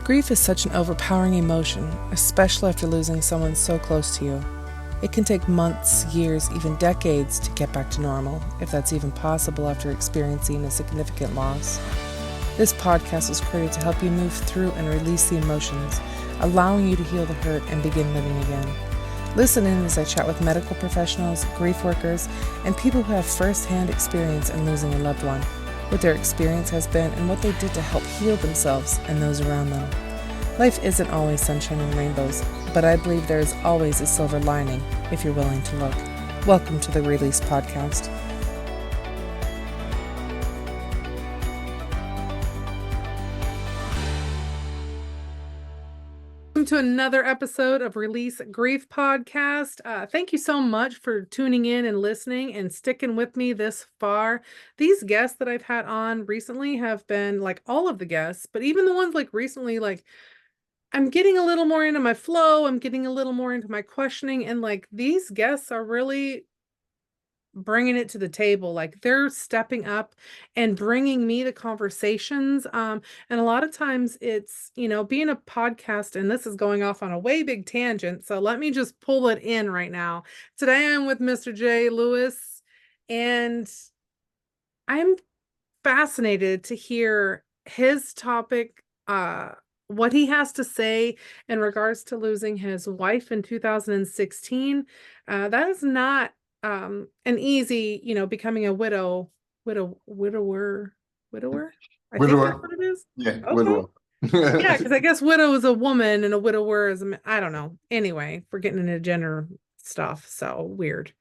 Grief is such an overpowering emotion, especially after losing someone so close to you. It can take months, years, even decades to get back to normal, if that's even possible after experiencing a significant loss. This podcast was created to help you move through and release the emotions, allowing you to heal the hurt and begin living again. Listen in as I chat with medical professionals, grief workers, and people who have first-hand experience in losing a loved one, what their experience has been, and what they did to help heal themselves and those around them. Life isn't always sunshine and rainbows, but I believe there is always a silver lining if you're willing to look. Welcome to the Release Podcast. Welcome to another episode of Release Grief Podcast. Thank you so much for tuning in and listening and sticking with me this far. These guests that I've had on recently have been like all of the guests, but even the ones like recently, like I'm getting a little more into my flow. I'm getting a little more into my questioning, and like these guests are really bringing it to the table. Like they're stepping up and bringing me the conversations. And a lot of times it's, being a podcast, and this is going off on a way big tangent. So let me just pull it in right now. Today I'm with Mr. J. Lewis, and I'm fascinated to hear his topic, what he has to say in regards to losing his wife in 2016. That is not an easy, becoming a widower. I think that's Widower. what it is. Yeah, Okay. widower. Yeah, because I guess widow is a woman and a widower is I don't know. Anyway, we're getting into gender stuff, so weird.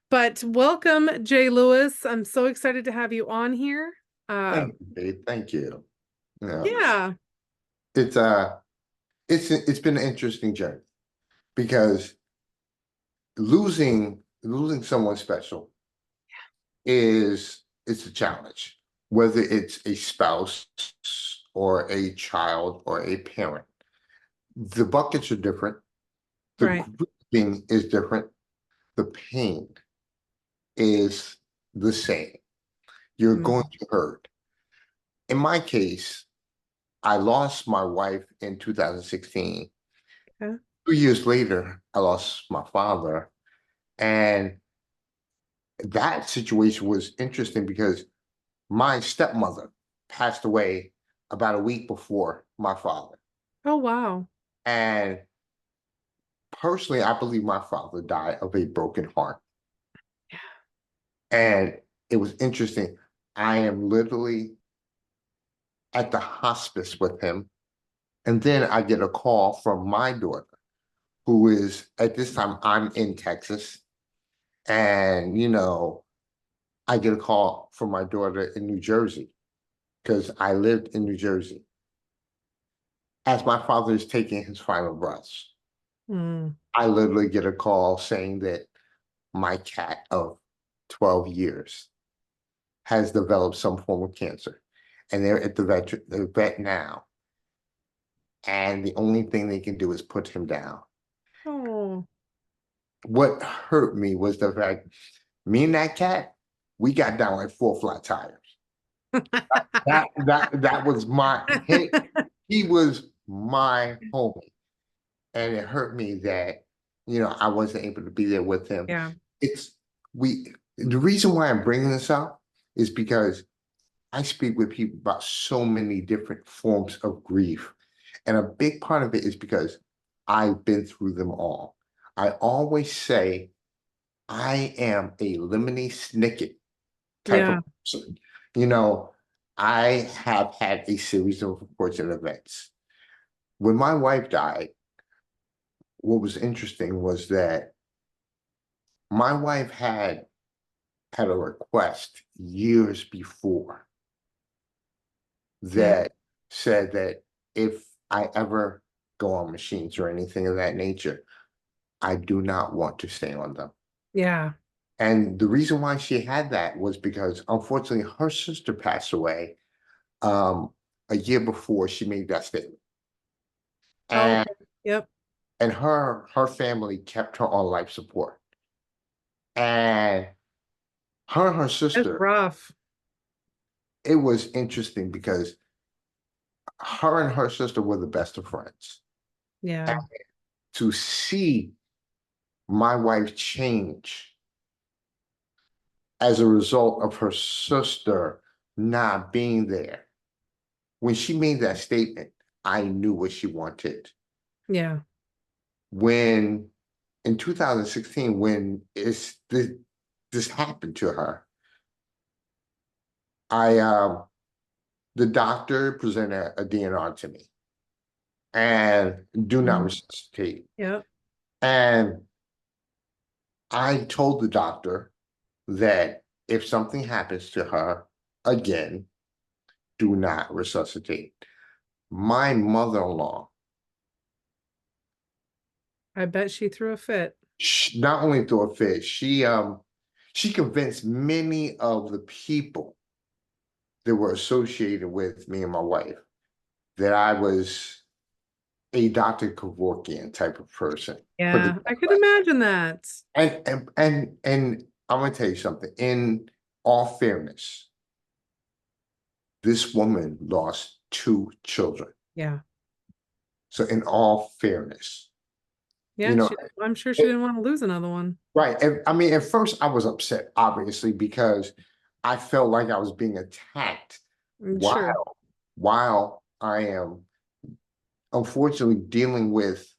But welcome, Jay Lewis. I'm so excited to have you on here. Thank you, babe. Thank you. Yeah, It's it's been an interesting journey because losing someone special it's a challenge, whether it's a spouse or a child or a parent. The buckets are different. The right. grieving is different. The pain is the same. You're going Mhm. to hurt. In my case, I lost my wife in 2016. Okay. 2 years later, I lost my father. And that situation was interesting because my stepmother passed away about a week before my father. Oh, wow. And personally, I believe my father died of a broken heart. And it was interesting. I am literally at the hospice with him. And then I get a call from my daughter, who is at this time, I'm in Texas. And, I get a call from my daughter in New Jersey because I lived in New Jersey as my father is taking his final breaths. Mm. I literally get a call saying that my cat of 12 years has developed some form of cancer, and they're at the vet now. And the only thing they can do is put him down. Oh. What hurt me was the fact me and that cat, we got down like 4 flat tires. That was he was my homie. And it hurt me that, I wasn't able to be there with him. Yeah. It's the reason why I'm bringing this up is because I speak with people about so many different forms of grief. And a big part of it is because I've been through them all. I always say I am a lemony snicket type of Yeah. person. You know, I have had a series of unfortunate events. When my wife died, what was interesting was that my wife had a request years before Yeah. that said that if I ever go on machines or anything of that nature, I do not want to stay on them. Yeah. And the reason why she had that was because unfortunately her sister passed away um, a year before she made that statement. Oh, And okay. Yep. her family kept her on life support. And her That's sister, rough. it was interesting because her and her sister were the best of friends. And Yeah. to see my wife change as a result of her sister not being there, when she made that statement, I knew what she wanted. Yeah. When in 2016, when this happened to her, I the doctor presented a DNR to me and do not Mhm. resuscitate. Yep. And I told the doctor that if something happens to her again, do not resuscitate. My mother-in-law, I bet she threw a fit. not only threw a fit, she convinced many of the people that were associated with me and my wife that I was a Dr. Kevorkian type of person. Put it Yeah, I that could way. imagine that. And I'm gonna tell you something. In all fairness, this woman lost two children. Yeah. So in all fairness, you Yeah, know, I'm sure she it, didn't want to lose another one. right. And, I mean, at first I was upset, obviously, because I felt like I was being attacked Sure. while I am unfortunately dealing with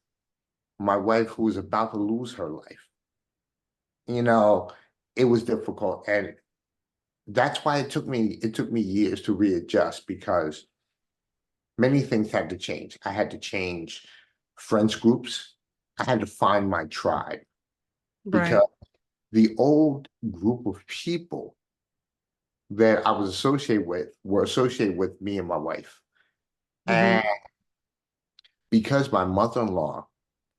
my wife who was about to lose her life. You know, it was difficult. And that's why it took me years to readjust because many things had to change. I had to change friends groups. I had to find my tribe Right. because the old group of people that I was associated with were associated with me and my wife. Hmm. And because my mother-in-law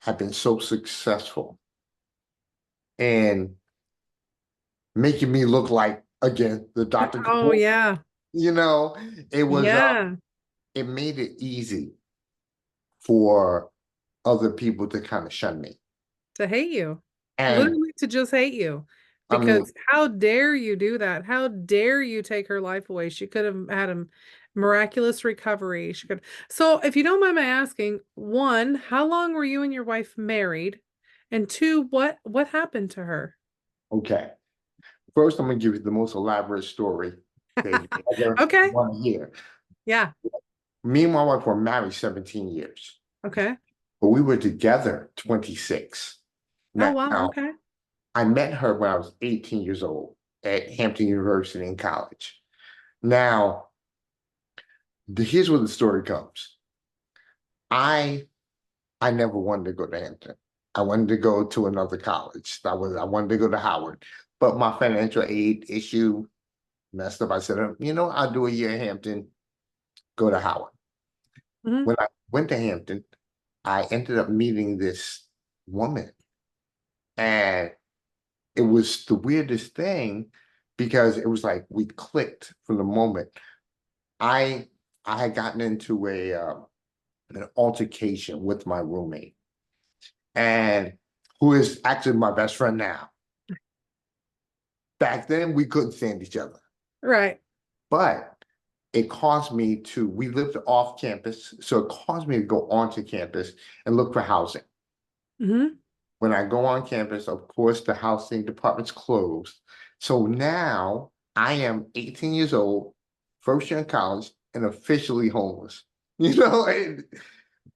had been so successful in making me look like, again, the Dr. Oh, Kapoor, yeah. you know, it was Yeah. it made it easy for other people to kind of shun me. To hate you. And Literally to just hate you. I mean, Because how dare you do that? How dare you take her life away? She could have had a miraculous recovery. She could. So, if you don't mind my asking, one, how long were you and your wife married? And two, what happened to her? okay. First, I'm gonna give you the most elaborate story that you ever Okay. want to hear. Yeah. Me and my wife were married 17 years, Okay. but we were together 26. Oh, wow. Now, Okay. I met her when I was 18 years old at Hampton University in college. Now, here's where the story comes. I I never wanted to go to Hampton. I wanted to go to another college. I wanted to go to Howard, but my financial aid issue messed up. I said, I'll do a year at Hampton, go to Howard. Hmm. When I went to Hampton, I ended up meeting this woman, and it was the weirdest thing because it was like we clicked from the moment. I I had gotten into an altercation with my roommate, and who is actually my best friend now. Back then, we couldn't stand each other, Right. but it caused me to. We lived off campus, so it caused me to go onto campus and look for housing. Hmm. When I go on campus, of course, the housing department's closed. So now I am 18 years old, first year in college, and officially homeless.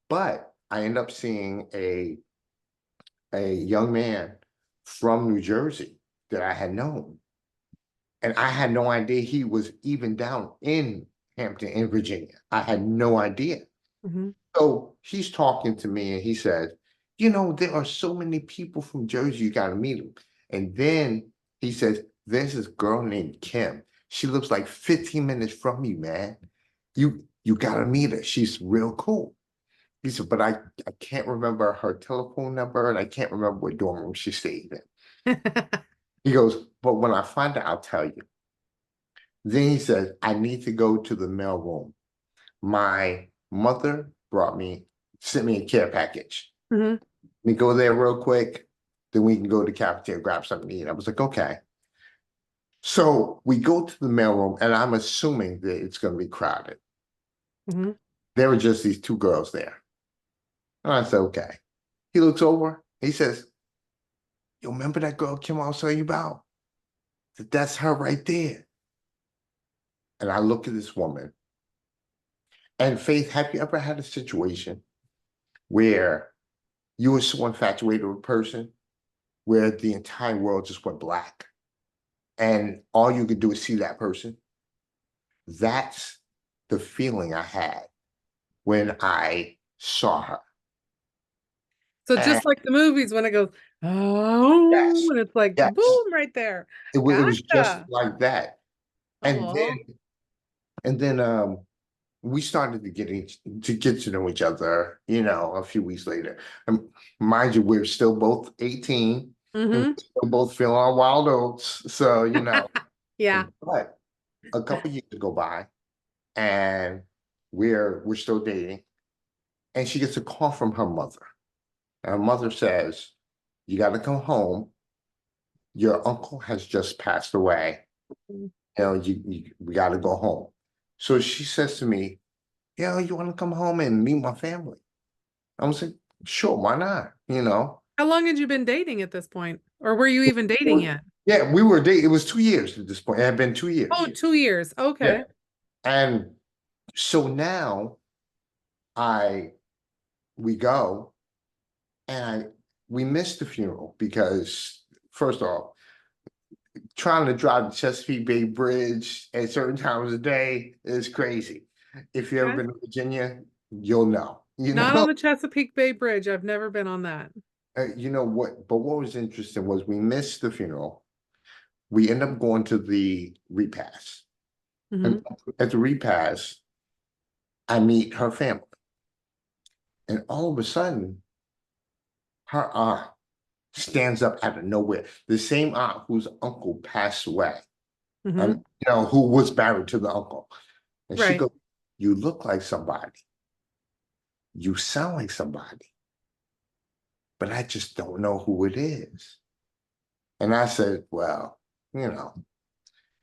But I end up seeing a young man from New Jersey that I had known. And I had no idea he was even down in Hampton, in Virginia. I had no idea. Hmm. So he's talking to me and he says, there are so many people from Jersey, you got to meet them. And then he says, there's this girl named Kim. She lives like 15 minutes from you, man. You got to meet her. She's real cool. He said, but I can't remember her telephone number and I can't remember what dorm room she stayed in. He goes, but when I find out, I'll tell you. Then he says, I need to go to the mail room. My mother sent me a care package. Hmm. Let me go there real quick. Then we can go to the cafeteria, grab something to eat. I was like, okay. So we go to the mailroom, and I'm assuming that it's going to be crowded. Hmm. There were just these two girls there. And I said, okay. He looks over. He says, you remember that girl Kim I was telling you about? That's her right there. And I look at this woman. And Faith, have you ever had a situation where you were so infatuated with a person where the entire world just went black and all you could do is see that person? That's the feeling I had when I saw her. So And just like the movies when it goes, oh, yes, and it's like yes, boom right there. it was just Gotcha. like that. And Oh. then and then we started to get to know each other, a few weeks later. And mind you, we're still both 18 and Mm-hmm. we're still both feeling our wild oats. So, Yeah. but a couple years go by and we're still dating. And she gets a call from her mother. And her mother says, you got to come home. Your uncle has just passed away. We got to go home. So she says to me, you want to come home and meet my family? I was like, sure, why not? How long had you been dating at this point? Or were you even dating yet? Yeah, we were dating. It was 2 years at this point. It had been 2 years. Oh, 2 years. Yeah. Okay. And so now I we go and we missed the funeral because first off, trying to drive the Chesapeake Bay Bridge at certain times of day is crazy. If you've ever Okay. been to Virginia, you'll know. Not on the Chesapeake Bay Bridge. I've never been on that. You know what? But what was interesting was we missed the funeral. We end up going to the repast. Hmm. And at the repast, I meet her family. And all of a sudden, her aunt stands up out of nowhere. The same aunt whose uncle passed away, Hmm. who was married to the uncle. And she Right. goes, you look like somebody. You sound like somebody, but I just don't know who it is. And I said, well,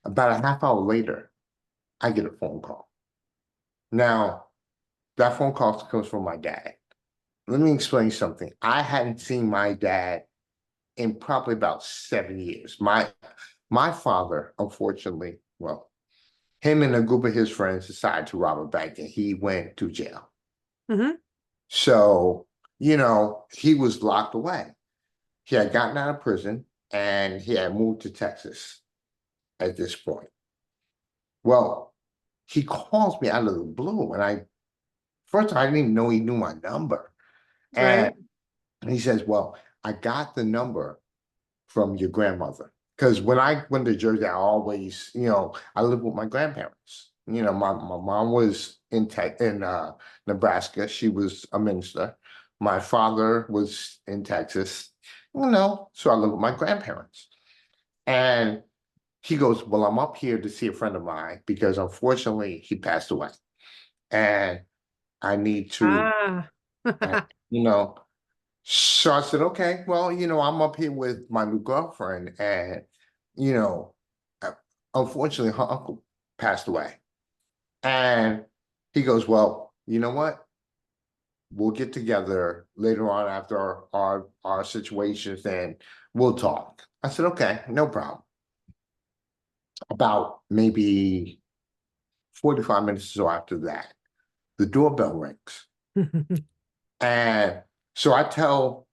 about a half hour later, I get a phone call. Now, that phone call comes from my dad. Let me explain something. I hadn't seen my dad in probably about 7 years. My father, unfortunately, well, him and a group of his friends decided to rob a bank and he went to jail. Hmm. So, he was locked away. He had gotten out of prison and he had moved to Texas at this point. Well, he calls me out of the blue and first I didn't even know he knew my number. And Right. he says, well, I got the number from your grandmother. Because when I went to Jersey, I always, I lived with my grandparents. My mom was in Nebraska. She was a minister. My father was in Texas, so I lived with my grandparents. And he goes, well, I'm up here to see a friend of mine because unfortunately he passed away. And I need to, Ah. and, you know, so I said, okay, well, I'm up here with my new girlfriend, and you know, uh, unfortunately, her uncle passed away. And he goes, well, you know what? We'll get together later on after our situations, and we'll talk. I said, okay, no problem. About maybe 45 minutes or so after that, the doorbell rings. And so I tell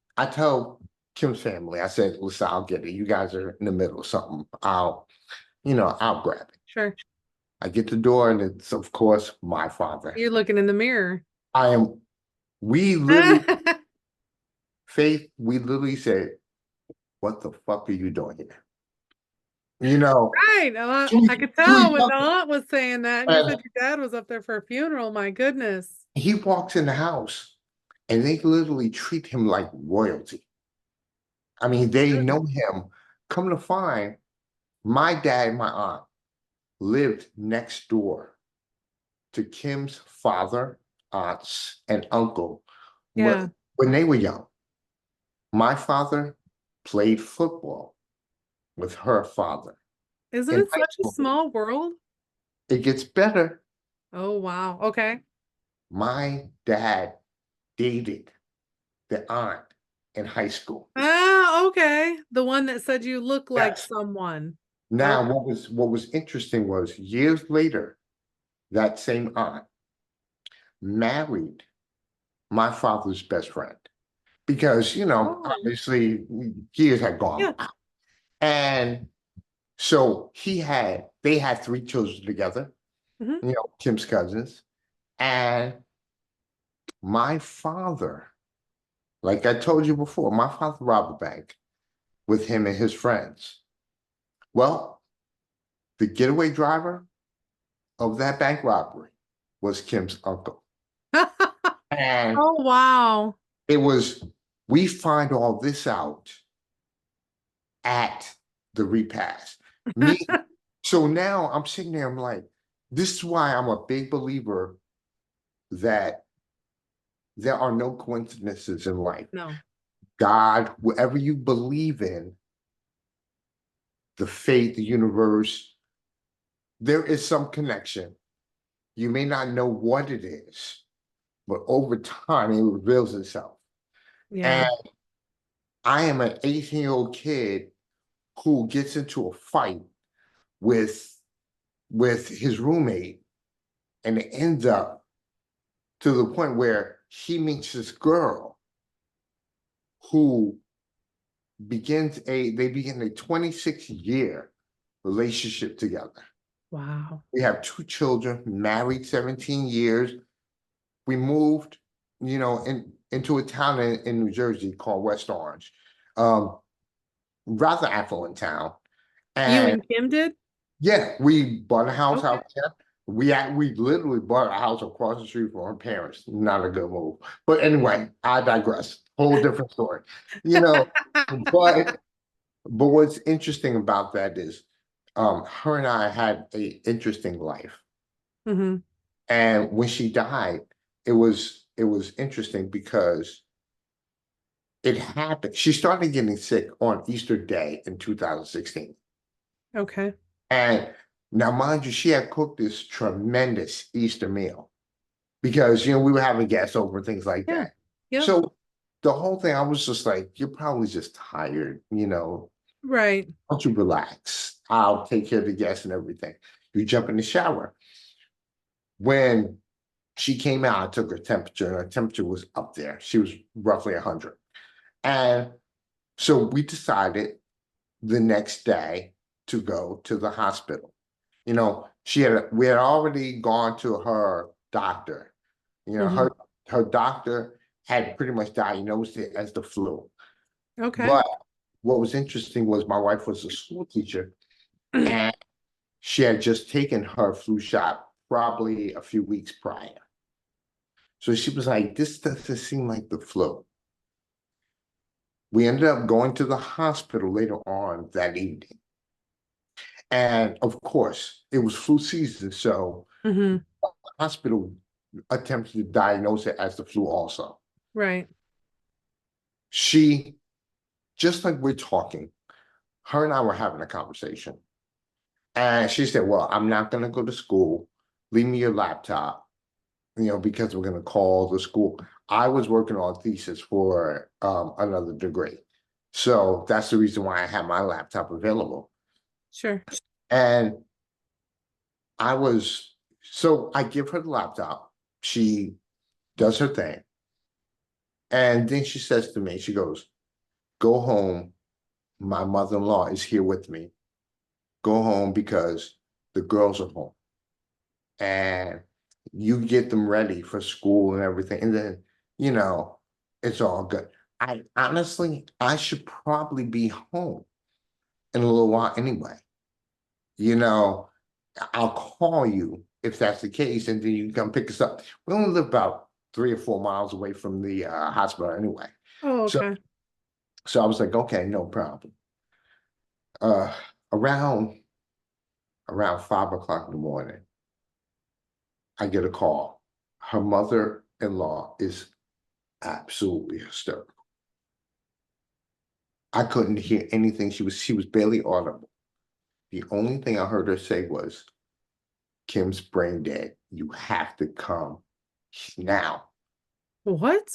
Kim's family, I said, listen, I'll get it. You guys are in the middle of something. I'll grab it. Sure. I get the door and it's of course my father. You're looking in the mirror. I am we literally Faith, we literally said, what the fuck are you doing here? You know, Right. I could to tell each when the other. aunt was saying that, and you And said your dad was up there for a funeral. My goodness. he walks in the house and they literally treat him like royalty. I mean, they Good. know him. Come to find, my dad and my aunt lived next door to Kim's father, aunts, and uncle Yeah. when they were young. My father played football with her father Isn't in it high such a school. small world? It gets better. Oh, wow. Okay. My dad dated the aunt in high school. Ah, okay. The one that said you look like Yes. someone. Now, Okay. what was interesting was years later, that same aunt married my father's best friend because, Oh, obviously years had gone yeah. by. And so they had three children together, Hmm. Kim's cousins. And my father, like I told you before, my father robbed a bank with him and his friends. Well, the getaway driver of that bank robbery was Kim's uncle. And Oh, wow. it was, we find all this out at the repast. Me, so now I'm sitting there, I'm like, this is why I'm a big believer that there are no coincidences in life. No. God, whatever you believe in, the faith, the universe, there is some connection. You may not know what it is, but over time it reveals itself. And Yeah. I am an 18-year-old kid who gets into a fight with his roommate, and it ends up to the point where he meets this girl who they begin a 26-year relationship together. Wow. We have two children, married 17 years. We moved, into a town in New Jersey called West Orange. Um, Rather affluent town. You And and Kim did? yeah, we bought a house Okay. out there. We literally bought a house across the street from our parents. Not a good move. But anyway, I digress. Whole different story. You know, but what's interesting about that is her and I had a interesting life. Hmm. And when she died, it was interesting because it happened. She started getting sick on Easter Day in 2016. Okay. And now, mind you, she had cooked this tremendous Easter meal because, we were having guests over and things like Yeah. that. Yep. So the whole thing, I was just like, you're probably just tired, Right. why don't you relax? I'll take care of the guests and everything. You jump in the shower. When she came out, I took her temperature, and her temperature was up there. She was roughly 100. And so we decided the next day to go to the hospital. We had already gone to her doctor. You know, Hmm. her doctor had pretty much diagnosed it as the flu. Okay. But what was interesting was my wife was a school teacher, and she had just taken her flu shot probably a few weeks prior. So she was like, this doesn't seem like the flu. We ended up going to the hospital later on that evening. And of course, it was flu season. So Hmm. the hospital attempted to diagnose it as the flu also. Right. She, just like we're talking, her and I were having a conversation. And she said, well, I'm not going to go to school. Leave me your laptop, because we're going to call the school. I was working on a thesis for another degree. So that's the reason why I had my laptop available. Sure. And I was, so I give her the laptop. She does her thing. And then she says to me, she goes, go home. My mother-in-law is here with me. Go home because the girls are home. And you get them ready for school and everything. And then, you know, it's all good. I should probably be home in a little while anyway. You know, I'll call you if that's the case, and then you can come pick us up. We only live about 3 or 4 miles away from the hospital anyway. Oh, So, okay. so I was like, okay, no problem. Uh, around 5 o'clock in the morning, I get a call. Her mother-in-law is absolutely hysterical. I couldn't hear anything. She was barely audible. The only thing I heard her say was, Kim's brain dead. You have to come now. What?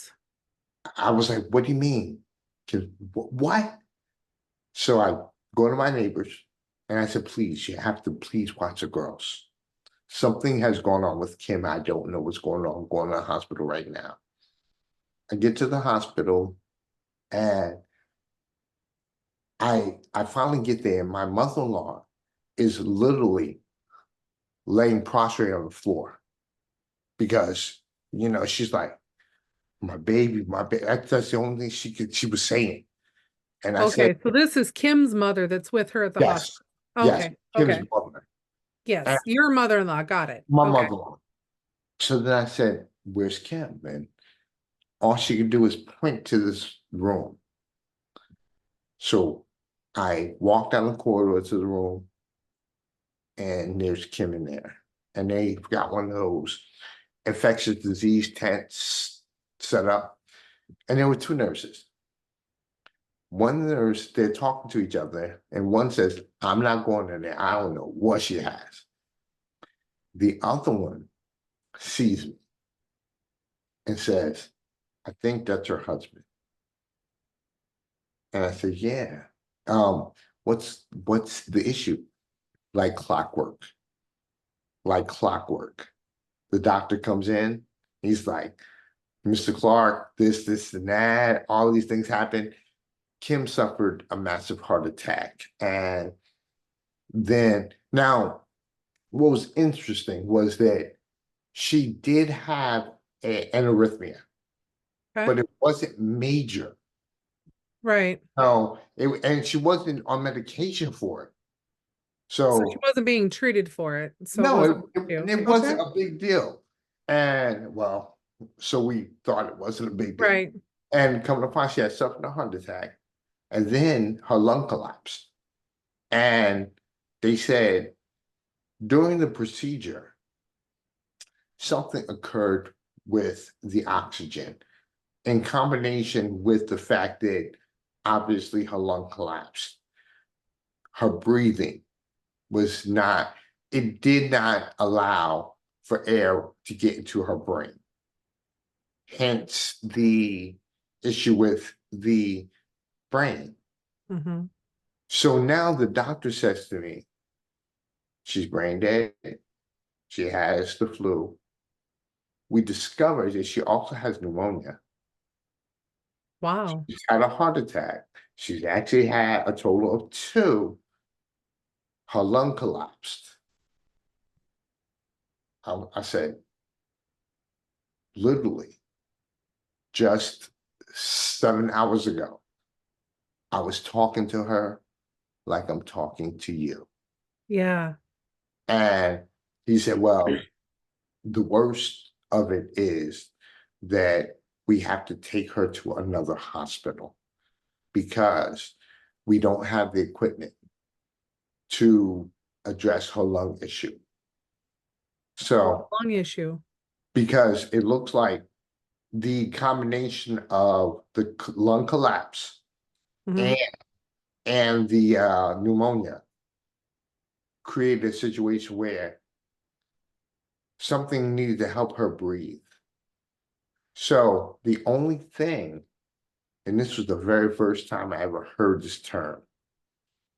I was like, what do you mean? What? So I go to my neighbors and I said, please, you have to please watch the girls. Something has gone on with Kim. I don't know what's going on. I'm going to the hospital right now. I get to the hospital and I finally get there. And my mother-in-law is literally laying prostrate on the floor because, she's like, my baby, my baby. That's the only thing she was saying. And I said, Okay, so this is Kim's mother that's with her at the yes, hospital. yes, Okay, Kim's okay. mother. And Yes, your mother-in-law. Got it. my Okay. mother-in-law. So then I said, where's Kim? And all she could do is point to this room. So I walked down the corridor to the room, and there's Kim in there. And they got one of those infectious disease tents set up. And there were two nurses. One nurse, they're talking to each other, and one says, I'm not going in there. I don't know what she has. The other one sees me and says, I think that's her husband. And I said, yeah. Um, what's the issue? Like clockwork, like clockwork. The doctor comes in, he's like, Mr. Clark, this, and that, all these things happen. Kim suffered a massive heart attack. And then now what was interesting was that she did have an arrhythmia, Okay. but it wasn't major. Right. No, and she wasn't on medication for it. So she So wasn't being treated for it. So it no, wasn't it, you. it Okay. wasn't a big deal. And well, so we thought it wasn't a big deal. Right. And coming to find, she had suffered a heart attack, and then her lung collapsed. And they said during the procedure, something occurred with the oxygen in combination with the fact that obviously her lung collapsed. Her breathing was not, it did not allow for air to get into her brain. Hence the issue with the brain. Mm-hmm. So now the doctor says to me, she's brain dead. She has the flu. We discovered that she also has pneumonia. Wow. She's had a heart attack. She's actually had a total of two. Her lung collapsed. I said, literally, just 7 hours ago, I was talking to her like I'm talking to you. Yeah. And he said, well, the worst of it is that we have to take her to another hospital because we don't have the equipment to address her lung issue. What So, lung issue? because it looks like the combination of the lung collapse Mm-hmm. and the pneumonia created a situation where something needed to help her breathe. So the only thing, and this was the very first time I ever heard this term,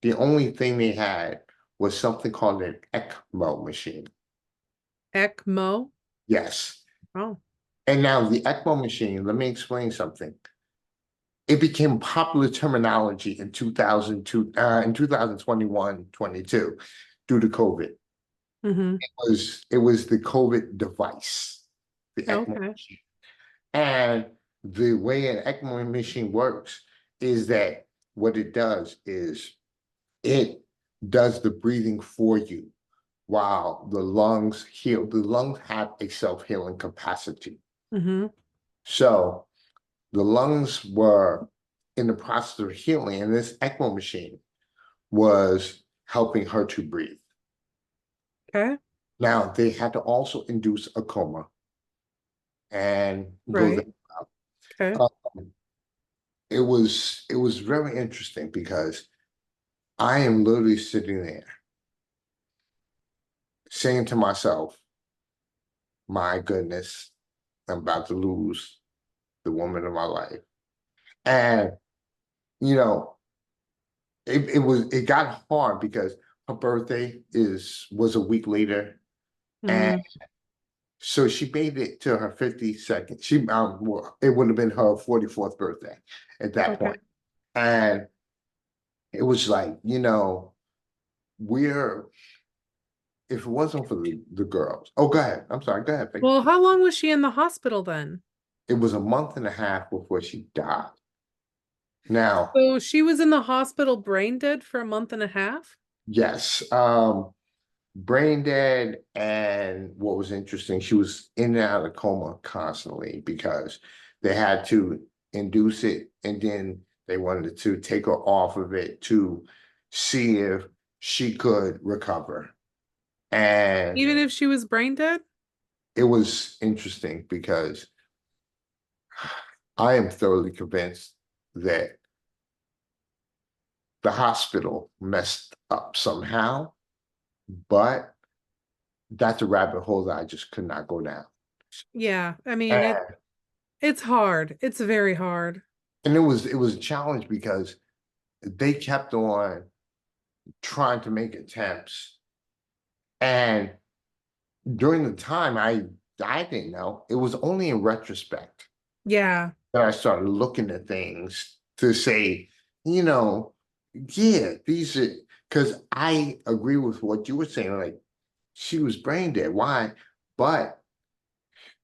the only thing they had was something called an ECMO machine. ECMO. Yes. Oh. And now the ECMO machine, let me explain something. It became popular terminology in 2002, in 2021, 22, due to COVID. Mm-hmm. It was the COVID device, the ECMO Okay. machine. And the way an ECMO machine works is that what it does is it does the breathing for you while the lungs heal. The lungs have a self-healing capacity. Mm-hmm. So the lungs were in the process of healing, and this ECMO machine was helping her to breathe. Okay. Now they had to also induce a coma and go Right. there. Okay. Um, it was very interesting because I am literally sitting there saying to myself, my goodness, I'm about to lose the woman of my life. And, you know, it got hard because her birthday was a week later. And Hmm. so she made it to her 52nd. Well, it would have been her 44th birthday at that Okay. point. And it was like, we're if it wasn't for the girls. Oh, go ahead. I'm sorry. Go ahead, Faith. Well, how long was she in the hospital then? It was a month and a half before she died. Now, So she was in the hospital brain dead for a month and a half? yes, brain dead, and what was interesting, she was in and out of coma constantly because they had to induce it, and then they wanted to take her off of it to see if she could recover. And Even if she was brain dead? it was interesting because I am thoroughly convinced that the hospital messed up somehow, but that's a rabbit hole that I just could not go down. Yeah, I mean And, it's hard. It's very hard. and it was a challenge because they kept on trying to make attempts. And during the time I didn't know. It was only in retrospect Yeah. that I started looking at things to say, you know, yeah, these are because I agree with what you were saying, like she was brain dead. Why? But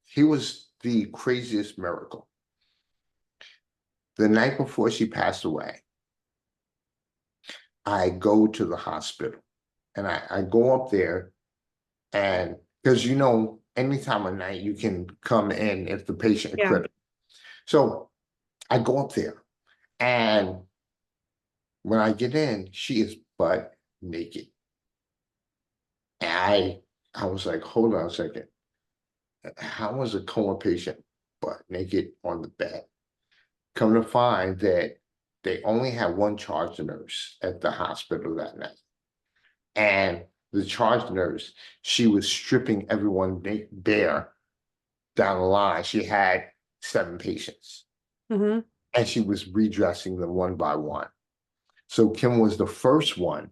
he was the craziest miracle. The night before she passed away, I go to the hospital and I go up there and because any time of night you can come in if the patient is Yeah. critical. So I go up there and when I get in, she is butt naked. And I was like, hold on a second. How was a coma patient butt naked on the bed? Come to find that they only had one charge nurse at the hospital that night. And the charge nurse, she was stripping everyone bare down the line. She had 7 patients Hmm. and she was redressing them one by one. So Kim was the first one,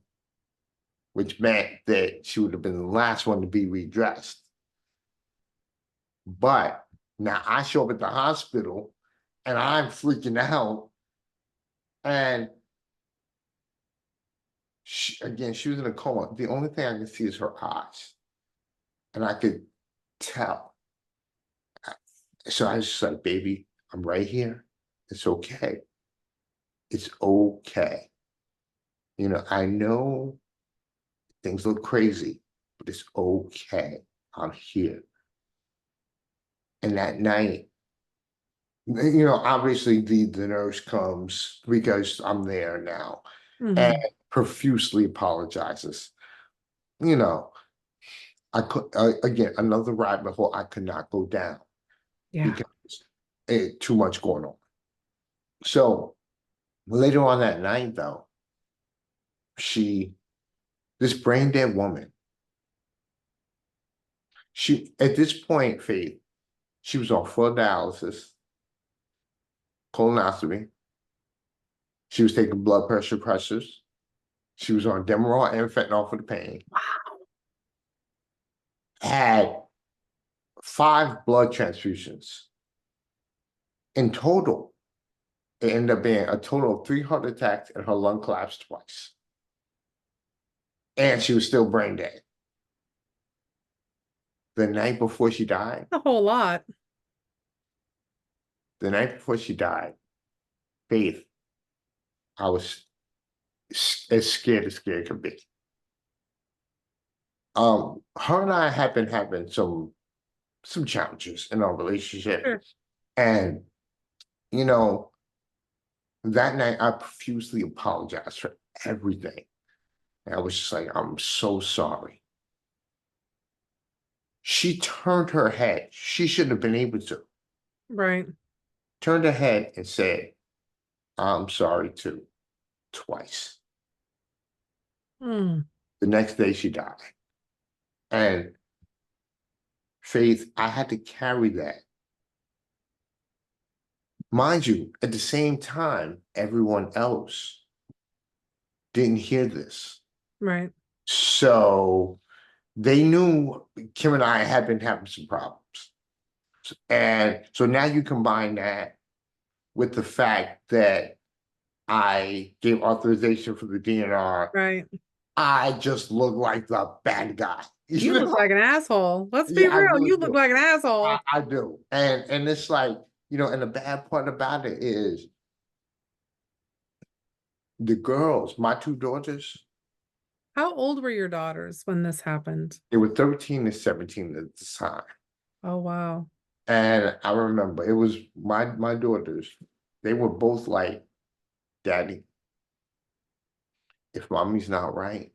which meant that she would have been the last one to be redressed. But now I show up at the hospital and I'm freaking out. And again, she was in a coma. The only thing I could see is her eyes. And I could tell. So I was just like, baby, I'm right here. It's okay. It's okay. I know things look crazy, but it's okay. I'm here. And that night, obviously the nurse comes because I'm there now and Hmm. profusely apologizes. You know, I could again another rabbit hole I could not go down Yeah. because too much going on. So later on that night, though, she this brain dead woman, she at this point, Faith, she was on full dialysis, colonoscopy. She was taking blood pressure pressures. She was on Demerol and fentanyl for the pain. Had 5 blood transfusions. In total, it ended up being a total of 3 heart attacks and her lung collapsed twice. And she was still brain dead. The night before she died, A whole lot. the night before she died, Faith, I was as scared could be. Her and I have been having some challenges in our relationship. Sure. And, you know, that night I profusely apologized for everything. And I was just like, I'm so sorry. She turned her head. She shouldn't have been able to. Right. Turned her head and said, I'm sorry too, twice. Mm. The next day she died. And Faith, I had to carry that. Mind you, at the same time, everyone else didn't hear this. Right. So they knew Kim and I had been having some problems. And so now you combine that with the fact that I gave authorization for the DNR. Right. I just look like the bad guy. You look like an asshole. Let's be Yeah, I real. really You look do. like an asshole. I do. And it's like, and the bad part about it is the girls, my two daughters, How old were your daughters when this happened? they were 13 and 17 at the time. Oh, wow. And I remember it was my daughters, they were both like, Daddy, if mommy's not right,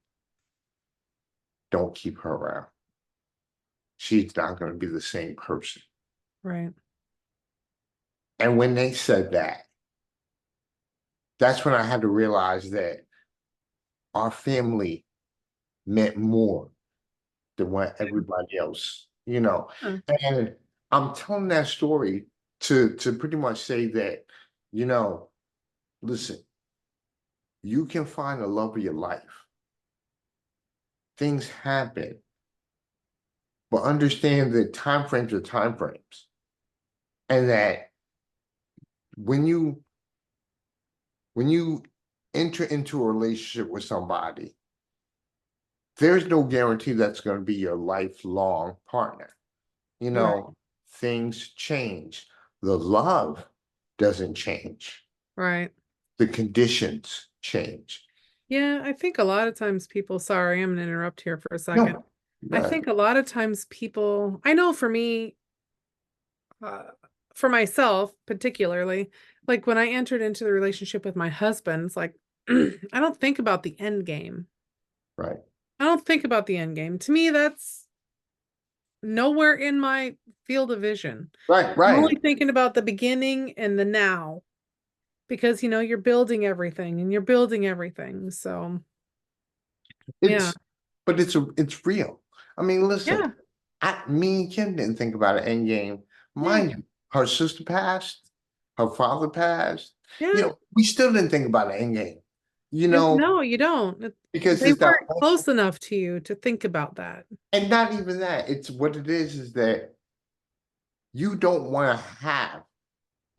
don't keep her around. She's not going to be the same person. Right. And when they said that, that's when I had to realize that our family meant more than what everybody else. Huh. And I'm telling that story to pretty much say that, you know, listen, you can find the love of your life. Things happen, but understand that time frames are time frames. And that when you when you enter into a relationship with somebody, there's no guarantee that's going to be your lifelong partner. You Right. know, things change. The love doesn't change. Right. The conditions change. Yeah, I think a lot of times people, sorry, I'm gonna interrupt here for a second. No, I no, think a lot of times people, I know for me, uh, for myself particularly, like when I entered into the relationship with my husband, it's like I don't think about the end game. right, I don't think about the end game. To me, that's nowhere in my field of vision. right, I'm right. only thinking about the beginning and the now because you're building everything and you're building everything. So, yeah. It's, but it's real. I mean, listen, Yeah. me and Kim didn't think about an end game. Yeah. Mind you, her sister passed, her father passed. Yeah. We still didn't think about an end game. You know, No, you don't. because They it's that, weren't close enough to you to think about that. and not even that. It's what it is that you don't want to have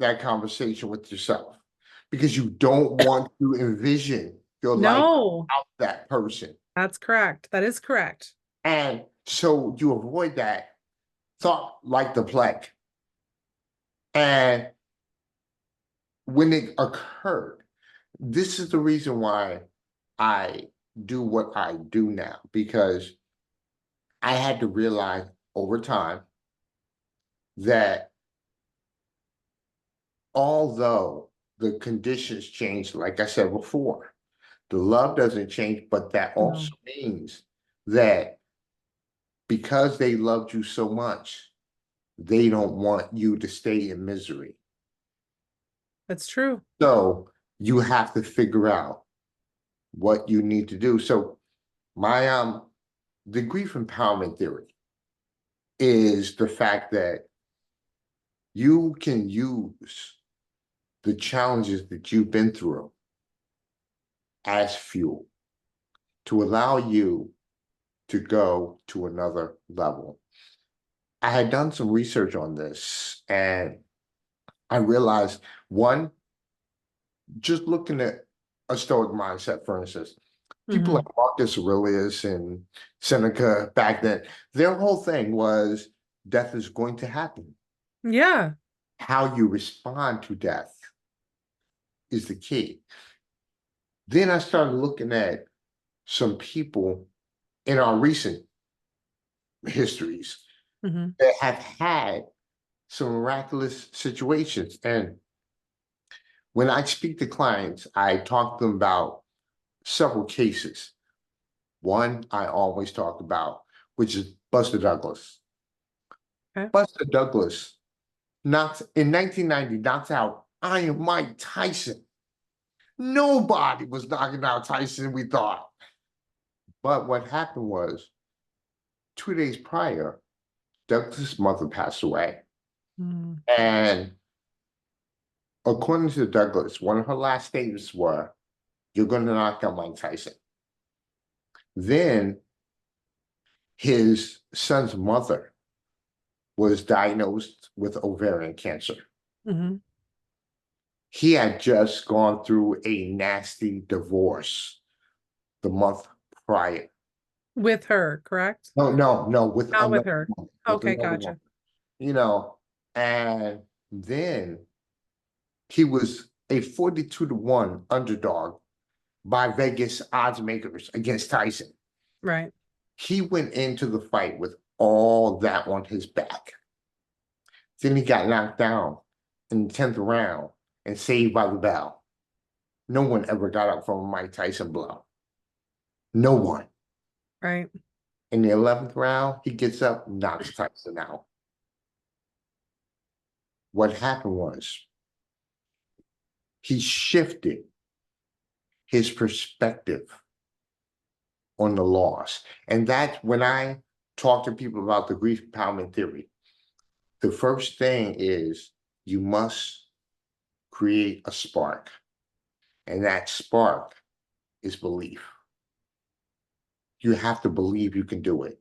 that conversation with yourself because you don't want to envision your life No, without that person. that's correct. That is correct. And so you avoid that thought like the plague. And when it occurred, this is the reason why I do what I do now, because I had to realize over time that although the conditions changed, like I said before, the love doesn't change, but that No, also means that because they loved you so much, they don't want you to stay in misery. that's true. So you have to figure out what you need to do. So my the grief empowerment theory is the fact that you can use the challenges that you've been through as fuel to allow you to go to another level. I had done some research on this and I realized one, just looking at a Stoic mindset, for instance, people like Hmm. Marcus Aurelius and Seneca back then, their whole thing was death is going to happen. Yeah. How you respond to death is the key. Then I started looking at some people in our recent histories Hmm. that have had some miraculous situations. And when I speak to clients, I talk to them about several cases. One I always talk about, which is Buster Douglas. Okay. Buster Douglas knocked in 1990 knocked out Iron Mike Tyson. Nobody was knocking out Tyson, we thought. But what happened was 2 days prior, Douglas' mother passed away. Mm. And according to Douglas, one of her last statements were, "You're going to knock out Mike Tyson." Then his son's mother was diagnosed with ovarian cancer. Hmm. He had just gone through a nasty divorce the month prior. With her, correct? No, no, no, with Not with another her. woman, with Okay, another woman, gotcha. you know, and then he was a 42-1 underdog by Vegas odds makers against Tyson. Right, He went into the fight with all that on his back. Then he got knocked down in the 10th round and saved by the bell. No one ever got up from a Mike Tyson blow. No one. right, In the 11th round, he gets up, knocks Tyson out. What happened was he shifted his perspective on the loss. And that's when I talk to people about the grief empowerment theory. The first thing is you must create a spark. And that spark is belief. You have to believe you can do it.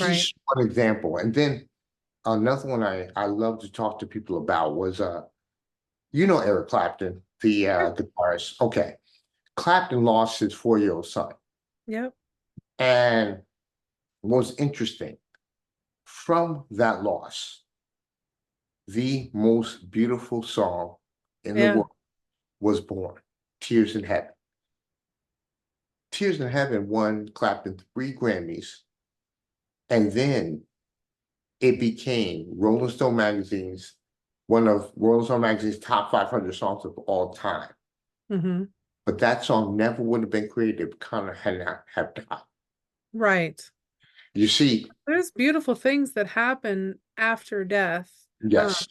right. He's one example. And then another one I love to talk to people about was Eric Clapton, the Sure. guitarist. Okay. Clapton lost his 4-year-old son. Yep. And what's interesting, from that loss, the most beautiful song in the Yeah. world was born, Tears in Heaven. Tears in Heaven won Clapton 3 Grammys, and then it became one of Rolling Stone magazine's top 500 songs of all time. Hmm. But that song never would have been created if Connor had not have died. Right. You see, There's beautiful things that happen after death. yes,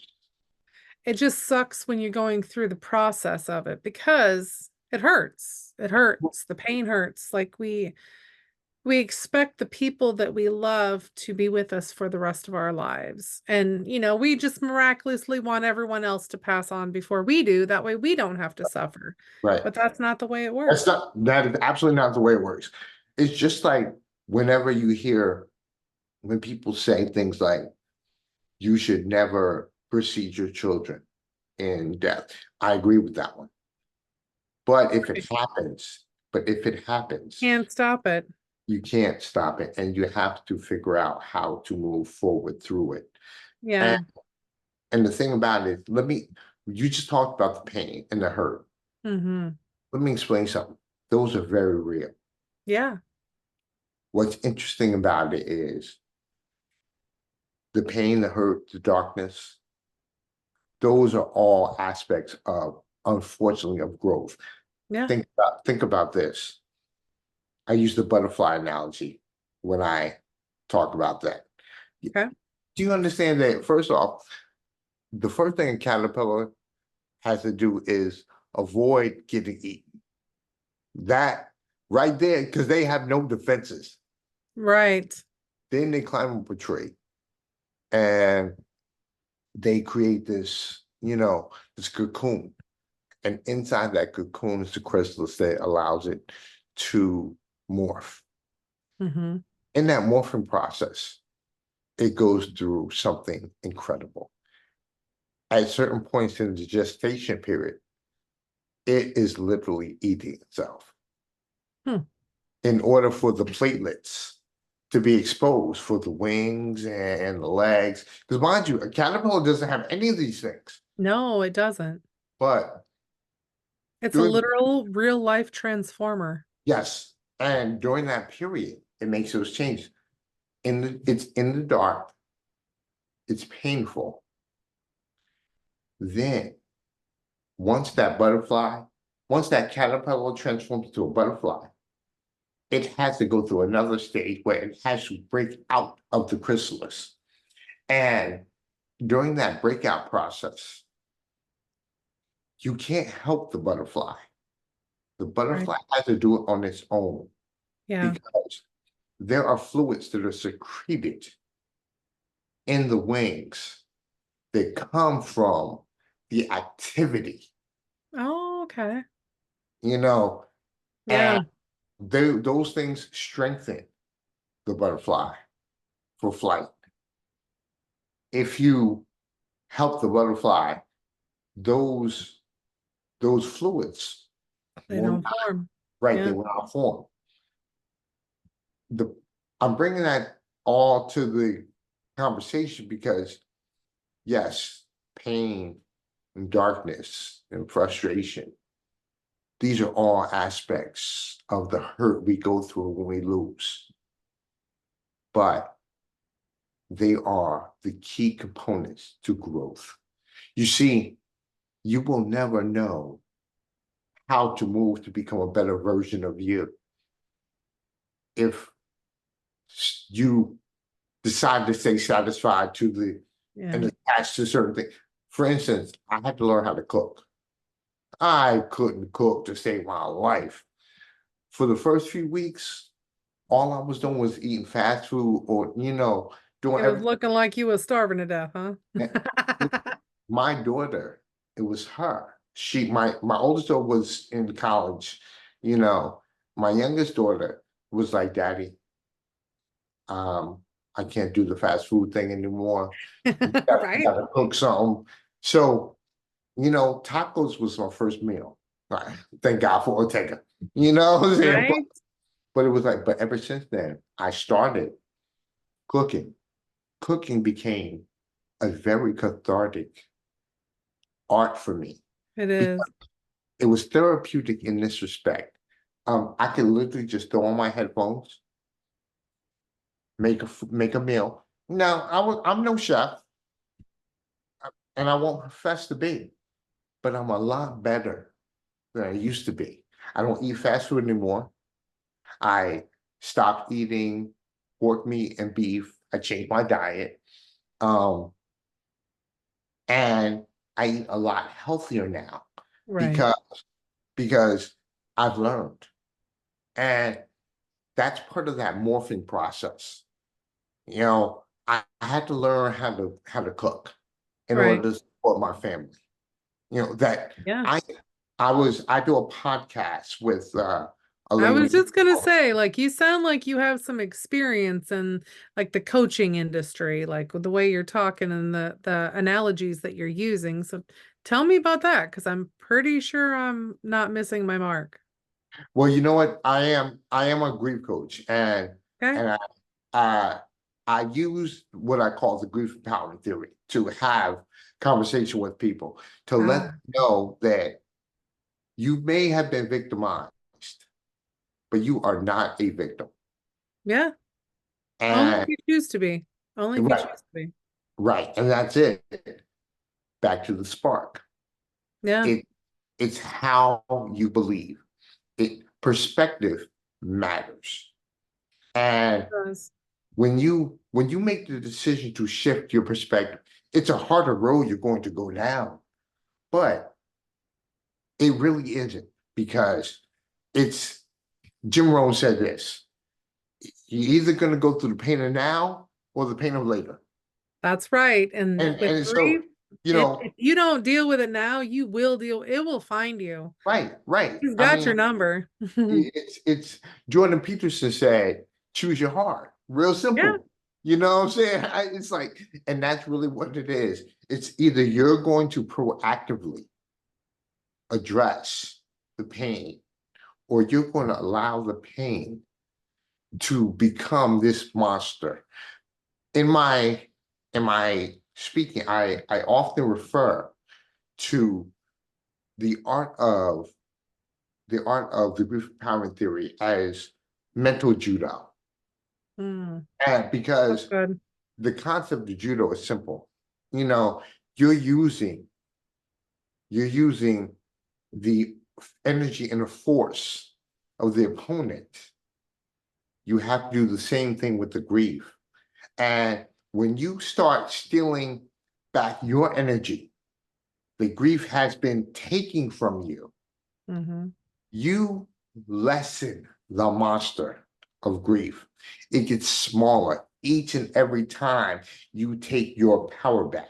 It just sucks when you're going through the process of it because it hurts. It hurts. The pain hurts. Like we expect the people that we love to be with us for the rest of our lives. And, we just miraculously want everyone else to pass on before we do. That way we don't have to suffer. right. But that's not the way it That's works. not that is absolutely not the way it works. It's just like whenever you hear when people say things like you should never precede your children in death. I agree with that one. But if it Right. happens, but if it happens, Can't stop it. you can't stop it, and you have to figure out how to move forward through it. And Yeah. and the thing about it, you just talked about the pain and the hurt. Hmm. Let me explain something. Those are very real. Yeah. What's interesting about it is the pain, the hurt, the darkness, those are all aspects of, unfortunately, of growth. Yeah. Think about this. I use the butterfly analogy when I talk about that. Okay. Do you understand that? First off, the first thing a caterpillar has to do is avoid getting eaten. That right there, because they have no defenses. Right. Then they climb up a tree and they create this cocoon. And inside that cocoon is the chrysalis that allows it to morph. Hmm. In that morphing process, it goes through something incredible. At certain points in the gestation period, it is literally eating itself Hmm. in order for the platelets to be exposed for the wings and the legs. Because mind you, a caterpillar doesn't have any of these things. No, it doesn't. But It's a during literal real life transformer. yes, and during that period, it makes those changes. It's in the dark, it's painful. Then once that caterpillar transforms into a butterfly, it has to go through another stage where it has to break out of the chrysalis. And during that breakout process, you can't help the butterfly. The Right. butterfly has to do it on its own Yeah. because there are fluids that are secreted in the wings that come from the activity, Oh, okay. you know, and Yeah, those things strengthen the butterfly for flight. If you help the butterfly, those those fluids they will don't not, form. right, they Yeah, will not form. The I'm bringing that all to the conversation because yes, pain and darkness and frustration, these are all aspects of the hurt we go through when we lose, but they are the key components to growth. You see, you will never know how to move to become a better version of you if you decide to stay satisfied to the yeah. and attached to certain things. For instance, I had to learn how to cook. I couldn't cook to save my life. For the first few weeks, all I was doing was eating fast food or, doing It was everything. looking like you was starving to death, huh? My daughter, it was her. My oldest daughter was in college, you know. My youngest daughter was like, Daddy, um, I can't do the fast food thing anymore. You Right? gotta cook something. So, tacos was my first meal. Right. Thank God for Ortega. You know what I'm saying? But, Right? but it was like, but ever since then, I started cooking. Cooking became a very cathartic art for me. It is. It was therapeutic in this respect. I could literally just throw on my headphones, make a meal. Now, I'm no chef, and I won't profess to be, but I'm a lot better than I used to be. I don't eat fast food anymore. I stopped eating pork, meat, and beef. I changed my diet. Um, and I eat a lot healthier now Right. because because I've learned. And that's part of that morphing process. I had to learn how to cook in Right. order to support my family. That Yeah. I I do a podcast with a I was lady. just gonna say, like, you sound like you have some experience in like the coaching industry, like with the way you're talking and the analogies that you're using. So tell me about that, because I'm pretty sure I'm not missing my mark. Well, you know what? I am a grief coach, and Okay. and I I use what I call the grief empowerment theory to have conversation with people to let them Ah, know that you may have been victimized, but you are not a victim. yeah. Only if And you choose to be. Only if you right, choose to be. right, and that's it. Back to the spark. Yeah. It it's how you believe. Perspective matters. And It does. when you make the decision to shift your perspective, it's a harder road you're going to go down, but it really isn't because it's Jim Rohn said this: you're either going to go through the pain of now or the pain of later. That's right. And with And grief, so, you know, if you don't deal with it now, you will deal, it will find you. right, right. He's I got mean, your number. it's Jordan Peterson said, choose your heart. Real Yeah. simple. You know what I'm saying? It's like, and that's really what it is. It's either you're going to proactively address the pain, or you're going to allow the pain to become this monster. In my speaking, I often refer to the art of the grief empowerment theory as mental judo. Mm, And that's because good. the concept of judo is simple. You know, you're using you're using the energy and the force of the opponent. You have to do the same thing with the grief. And when you start stealing back your energy, the grief has been taking from you, Hmm. you lessen the monster of grief. It gets smaller each and every time you take your power back.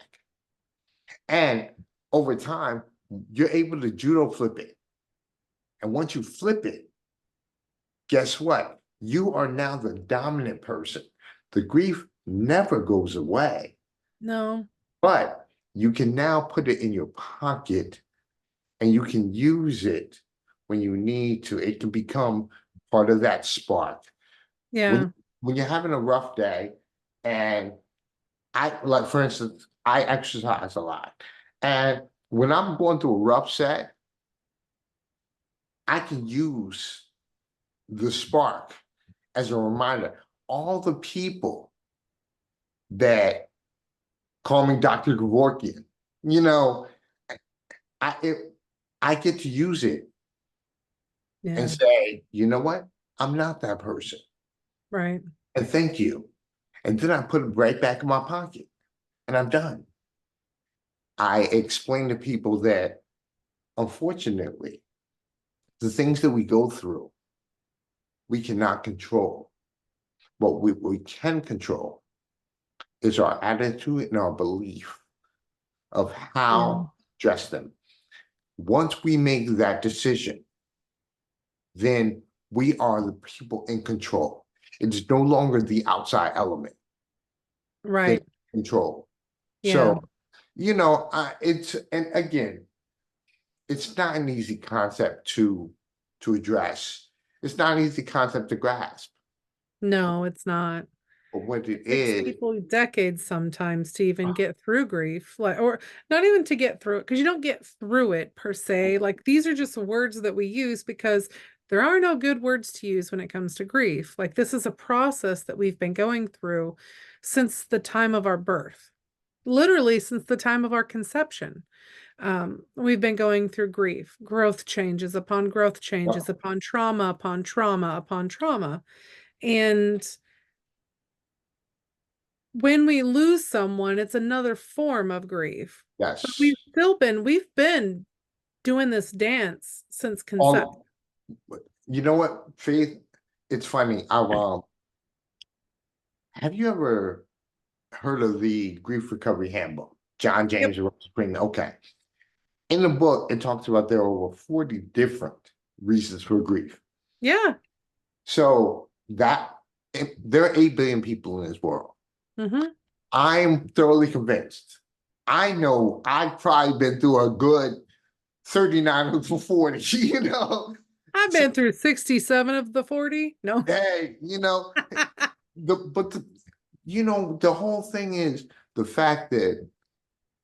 And over time, you're able to judo flip it. And once you flip it, guess what? You are now the dominant person. The grief never goes away, No. but you can now put it in your pocket and you can use it when you need to. It can become part of that spark. Yeah. When you're having a rough day, and I like, for instance, I exercise a lot. And when I'm going through a rough set, I can use the spark as a reminder. All the people that call me Dr. Kevorkian, you know, I it, I get to use it and Yeah. say, you know what? I'm not that person. Right. And thank you. And then I put it right back in my pocket and I'm done. I explain to people that unfortunately, the things that we go through, we cannot control. What we can control is our attitude and our belief of Yeah. how to address them. Once we make that decision, then we are the people in control. It's no longer the outside element that Right. control. Yeah. So, it's, and again, it's not an easy concept to address. It's not an easy concept to grasp. No, it's not. But what it Takes is, people decades sometimes to even get through grief, like, or not even to get through it, because you don't get through it per se. Like, these are just words that we use because there are no good words to use when it comes to grief. Like, this is a process that we've been going through since the time of our birth, literally since the time of our conception. We've been going through grief, growth changes upon growth changes, upon trauma, upon trauma, upon trauma. And when we lose someone, it's another form of grief. But yes, we've been doing this dance since conception. all, you know what, Faith? It's funny. Have you ever heard of the Grief Recovery Handbook? John Yep. James Rose Spring. Okay. In the book, it talks about there are over 40 different reasons for grief. Yeah. So there are 8 billion people in this world. Hmm. I'm thoroughly convinced. I know I've probably been through a good 39 of the 40, I've So, been through 67 of the 40. No. hey, the but the the whole thing is the fact that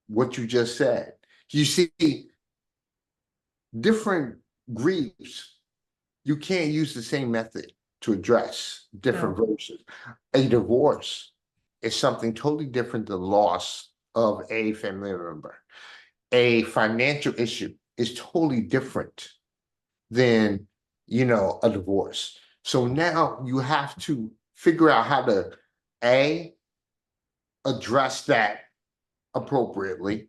what you just said. You see, different griefs, you can't use the same method to address different No. versions. A divorce is something totally different than loss of a family member. A financial issue is totally different than, a divorce. So now you have to figure out how to A, address that appropriately,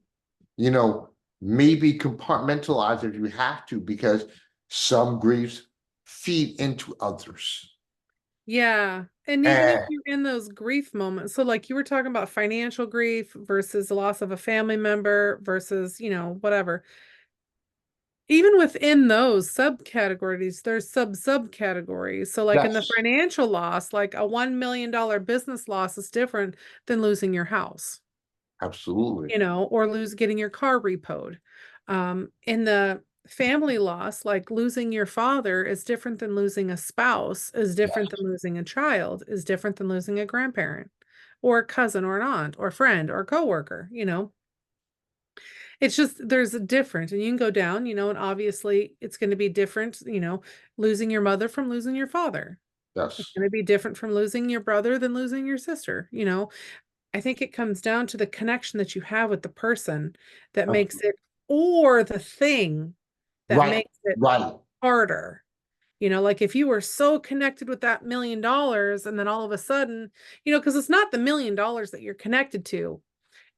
you know, maybe compartmentalize if you have to, because some griefs feed into others. Yeah. And even if And you're in those grief moments, so like you were talking about financial grief versus the loss of a family member versus, whatever. Even within those subcategories, there's subcategories. So, like in the yes, financial loss, like a $1 million business loss is different than losing your house, absolutely. or getting your car repoed. In the family loss, like losing your father is different than losing a spouse, is different than Yes, losing a child, is different than losing a grandparent or a cousin or an aunt or friend or coworker. It's just there's a different, and you can go down, and obviously it's going to be different, losing your mother from losing your father. It's yes, going to be different from losing your brother than losing your sister. I think it comes down to the connection that you have with the person that makes absolutely. it, or the thing that Right, makes it right. harder. Like if you were so connected with that $1 million and then all of a sudden, because it's not the $1 million that you're connected to.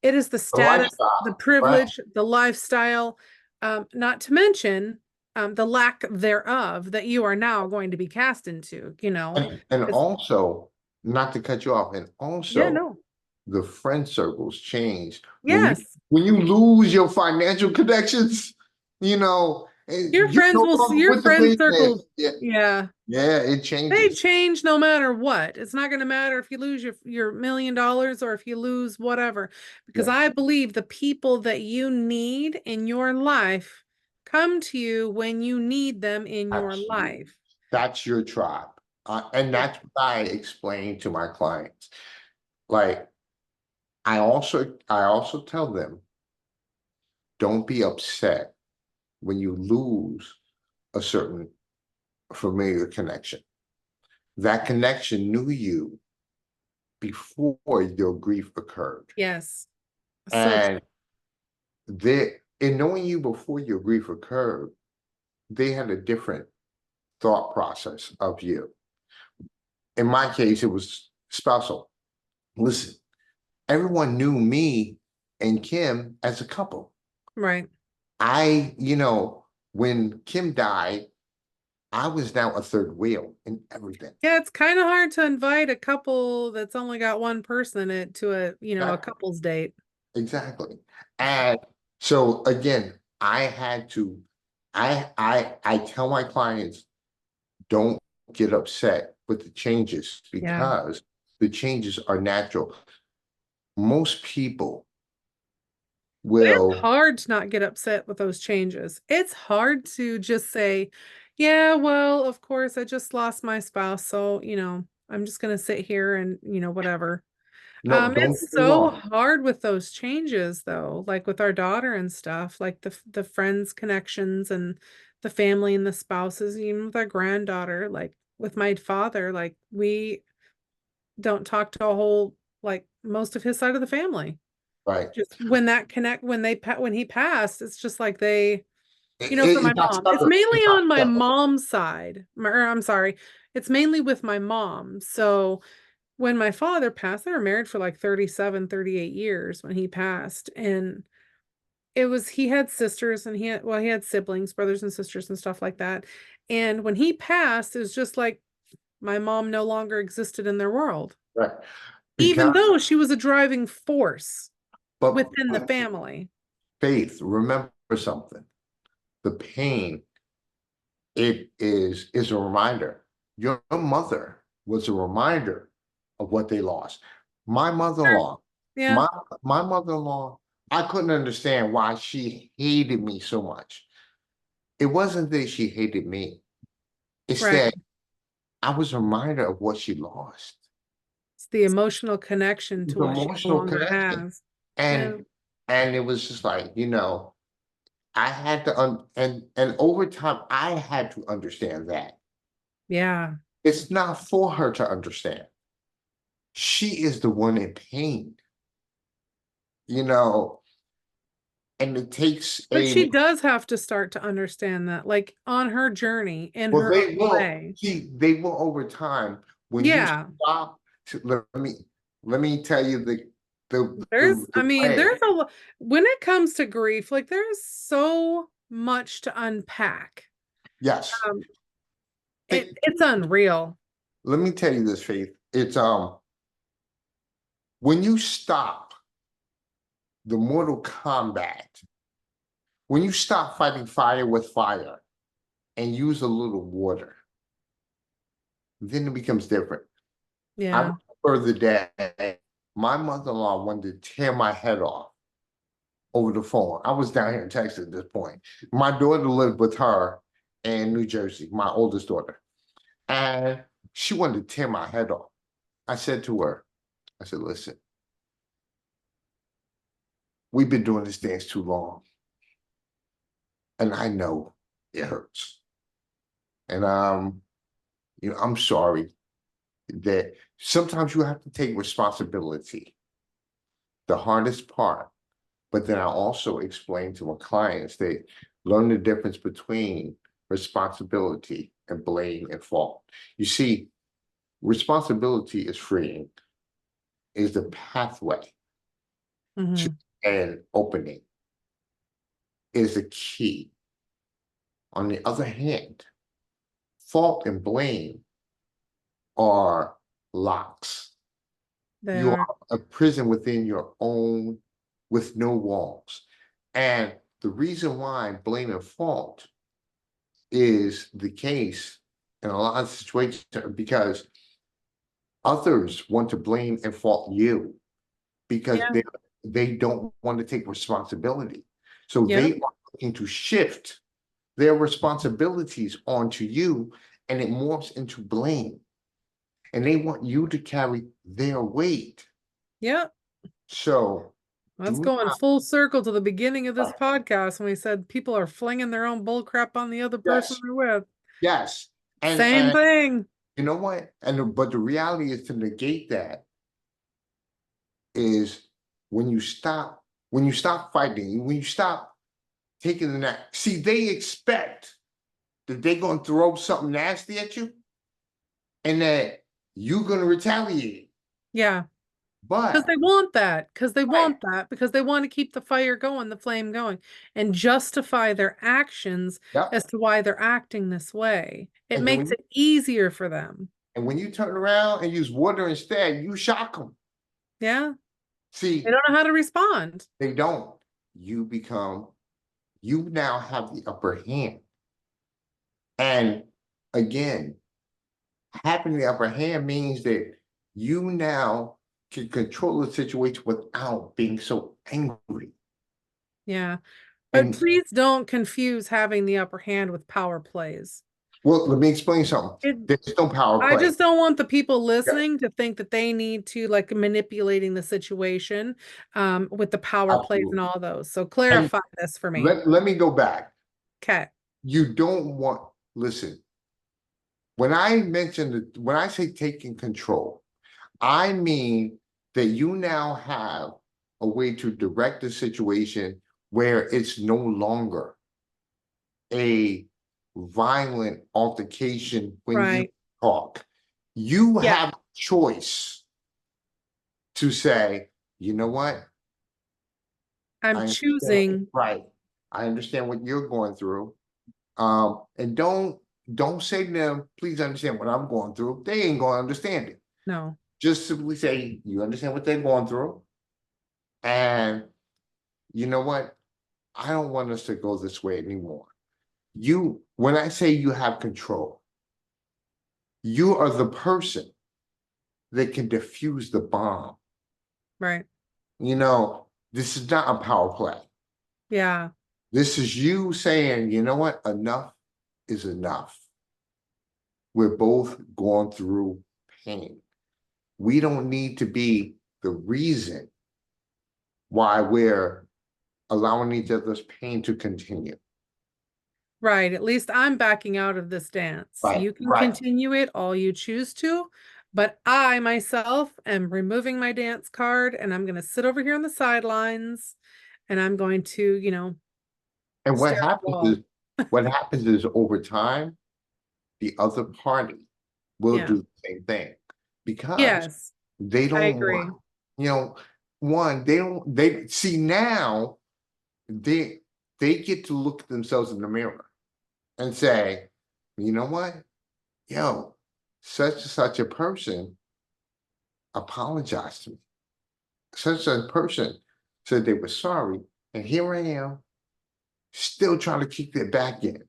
It is the The status, the lifestyle, right? privilege, the lifestyle, not to mention the lack thereof that you are now going to be cast into. And Because also, not to cut you off, and yeah, also no. the friend circles change Yes. when you lose your financial connections, and you no longer Your with the friend business. circle, Yeah, yeah. yeah, it They changes. change no matter what. It's not going to matter if you lose your $1 million or if you lose whatever, because Yeah, I believe the people that you need in your life come to you when you need them in your absolutely. life. That's your tribe. And Yeah. that's what I explain to my clients. Like, I also tell them, don't be upset when you lose a certain familiar connection. That connection knew you before your grief occurred. Yes. So And in knowing you before your grief occurred, they had a different thought process of you. In my case, it was spousal. Listen, everyone knew me and Kim as a couple. right. When Kim died, I was now a third wheel in everything. Yeah, it's kind of hard to invite a couple that's only got one person in it to a Exactly. couple's date. Exactly. And so again, I tell my clients, don't get upset with the changes Yeah. because the changes are natural. Most people But it's will, hard to not get upset with those changes. It's hard to just say, yeah, well, of course, I just lost my spouse, so, I'm just gonna sit here and, whatever. no, don't It's get me so wrong. hard with those changes though, like with our daughter and stuff, like the friends connections and the family and the spouses, even with our granddaughter, like with my father, like we don't talk to a whole like most of his side of the family. Right. Just when he passed, it's just like they, It, for it, my it got mom. It's stuck. mainly It got on my stuck. mom's side. Or I'm sorry. It's mainly with my mom. So when my father passed, they were married for like 37, 38 years when he passed. And he had sisters and he had siblings, brothers and sisters and stuff like that. And when he passed, it was just like my mom no longer existed in their world, Right. even Because, though she was a driving force but, within the but family. Faith, remember something. The pain, it is a reminder. Your mother was a reminder of what they lost. My Sure. mother-in-law, Yeah, my my mother-in-law, I couldn't understand why she hated me so much. It wasn't that she hated me. It's right. that I was a reminder of what she lost. It's the emotional connection It to was an what she no emotional longer connection. has. Yeah. And and it was just like, I had to and over time I had to understand that. Yeah. It's not for her to understand. She is the one in pain, you know, and it takes But she does have to start to understand that, like on her journey in well, her they own will, way. see, they will over time when you Yeah. stop let me tell you the way. There's when it comes to grief, like there's so much to unpack. Yes. Um, It, it's unreal. let me tell you this, Faith. It's when you stop the Mortal Kombat, when you stop fighting fire with fire and use a little water, then it becomes different. I Yeah. remember the day my mother-in-law wanted to tear my head off over the phone. I was down here in Texas at this point. My daughter lived with her in New Jersey, my oldest daughter, and she wanted to tear my head off. I said to her, I said, listen, we've been doing this dance too long, and I know it hurts. And I'm sorry that sometimes you have to take responsibility. The hardest part. But then I also explain to my clients they learn the difference between responsibility and blame and fault. You see, responsibility is freeing, is the pathway to Hmm. an opening, is the key. On the other hand, fault and blame are locks. They You are. are a prison within your own, with no walls. And the reason why blame and fault is the case in a lot of situations because others want to blame and fault you because Yeah. they don't want to take responsibility. So Yep. they are looking to shift their responsibilities onto you, and it morphs into blame. And they want you to carry their weight. Yep. So Let's do go in not, full circle to the beginning of this right, podcast when we said people are flinging their own bull crap on the other person yes, they're with. yes. Same And thing. you know what? But the reality is to negate that is when you stop fighting, when you stop taking the neck. See, they expect that they're gonna throw something nasty at you and that you're gonna retaliate. Yeah. Because But they want that. Because they right, want that. Because they want to keep the fire going, the flame going, and justify their actions yep. as to why they're acting this way. It And then makes it easier for them. when you turn around and use water instead, you shock them. Yeah. They See, don't know how to respond. they don't. You become, you now have the upper hand. And again, having the upper hand means that you now can control the situation without being so angry. Yeah. But And please don't confuse having the upper hand with power plays. well, let me explain something. It, There's no power I play. just don't want the people Yeah, listening to think that they need to like manipulating the situation with the power plays and absolutely. all those. So And clarify this for me. let me go back. Okay. You don't want, listen, when I say taking control, I mean that you now have a way to direct the situation where it's no longer a violent altercation when you Right. talk. You Yeah. have a choice to say, you know what? I'm I understand, choosing. right. I understand what you're going through. And don't say to them, please understand what I'm going through. They ain't gonna understand it. No. Just simply say, you understand what they're going through. And you know what? I don't want us to go this way anymore. When I say you have control, you are the person that can defuse the bomb. Right. This is not a power play. Yeah. This is you saying, you know what? Enough is enough. We're both going through pain. We don't need to be the reason why we're allowing each other's pain to continue. Right. At least I'm backing out of this dance. Right, You can right. continue it all you choose to, but I myself am removing my dance card and I'm going to sit over here on the sidelines and I'm going to, And stare at the wall. what happens is over time, the other party will Yeah. do the same thing because Yes, they I don't agree. want, you know, one, they see now they they get to look at themselves in the mirror and say, you know what? Yo, such and such a person apologized to me. Such a person said they were sorry, and here I am, still trying to kick it back in.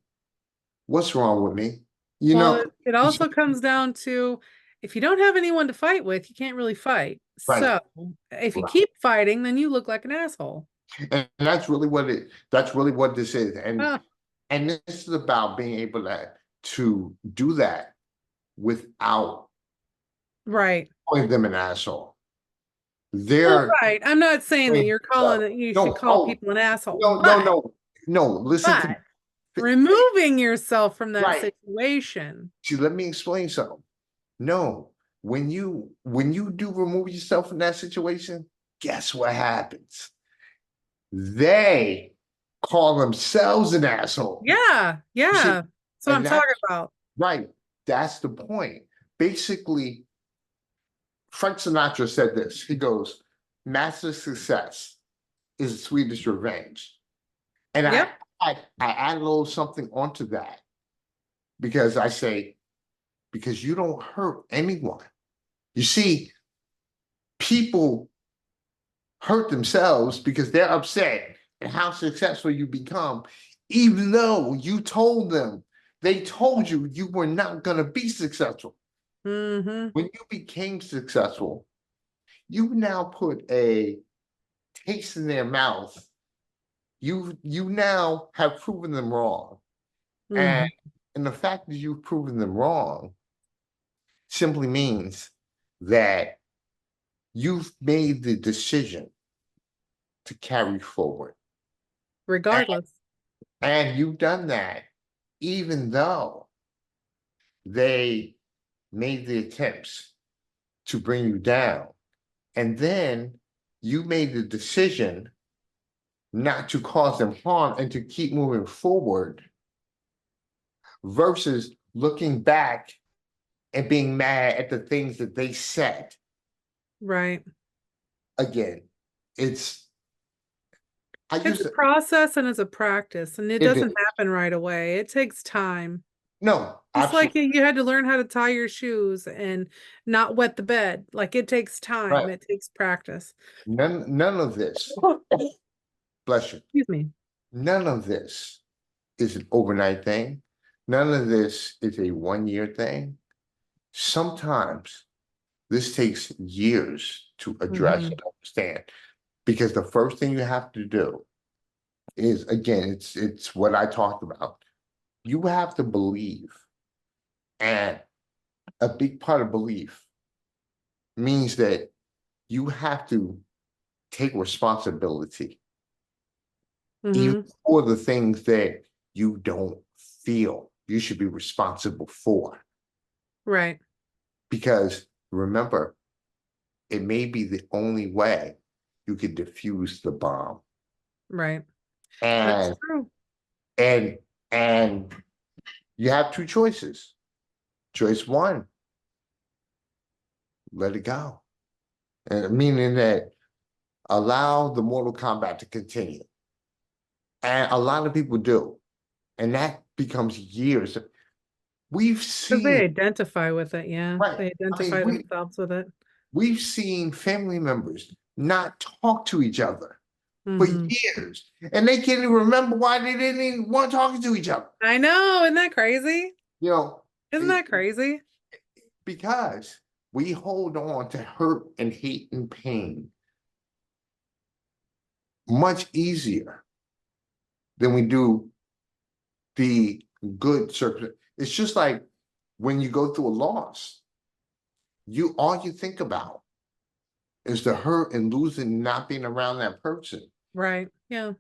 What's wrong with me? You Well, know, it also comes down to if you don't have anyone to fight with, you can't really fight. right, So if you right. keep fighting, then you look like an asshole. And that's really what this is. Oh, And this is about being able to do that without right. calling them an asshole. Well, They're right. I'm not saying that you're calling no, it, you should call oh, people an asshole, no, no, no, no. Listen to but removing yourself from that right. situation. See, let me explain something. No, when you do remove yourself from that situation, guess what happens? They call themselves an asshole. Yeah, You see, yeah. That's what I'm and talking that's about. right. That's the point. Basically, Frank Sinatra said this. He goes, "Master success is Swedish revenge." And Yep. I add a little something onto that because I say, because you don't hurt anyone. You see, people hurt themselves because they're upset at how successful you become, even though you told them, they told you you were not going to be successful. Mm-hmm. When you became successful, you now put a taste in their mouth. You now have proven them wrong. And Mm-hmm. and the fact that you've proven them wrong simply means that you've made the decision to carry forward. And, Regardless. and you've done that even though they made the attempts to bring you down. And then you made the decision not to cause them harm and to keep moving forward versus looking back and being mad at the things that they said. Right. Again, it's I It's use a process and it's a practice, and it it doesn't is. happen right away. It takes time. No, Just like absolutely you had to learn how to tie your shoes and not wet the bed. Like it takes time, right. it takes practice. None of this, bless you, Excuse me. none of this is an overnight thing. None of this is a 1 year thing. Sometimes this takes years to address Hmm. and understand because the first thing you have to do is, again, it's what I talked about. You have to believe, and a big part of belief means that you have to take responsibility even Hmm. for the things that you don't feel you should be responsible for. Right. Because remember, it may be the only way you could defuse the bomb. Right. That's And true. and and you have two choices. Choice one, let it go. And meaning that allow the Mortal Kombat to continue. And a lot of people do. And that becomes years. We've Because they seen, identify with it, yeah. right. They I mean, identify themselves with it. we've seen family members not talk to each other for Hmm. years. And they can't even remember why they didn't even want talking to each other. I know, isn't that crazy? You know, Isn't it, that crazy? because we hold on to hurt and hate and pain much easier than we do the good circumstance. It's just like when you go through a loss, you all you think about is the hurt and losing, not being around that person. Right. Yeah.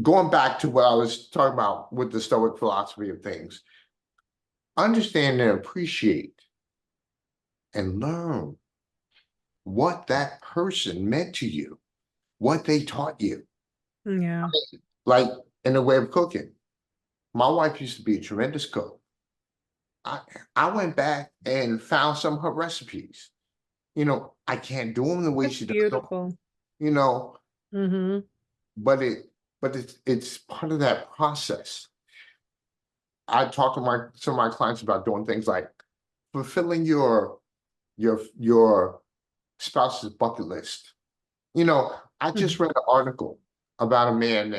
Going back to what I was talking about with the Stoic philosophy of things, understand and appreciate and learn what that person meant to you, what they taught you. Yeah. Like in the way of cooking, my wife used to be a tremendous cook. I, I went back and found some of her recipes. I can't do them the way That's she does them, beautiful. you know, Hmm. but it's part of that process. I talk to some of my clients about doing things like fulfilling your spouse's bucket list. I just Hmm. read an article about a man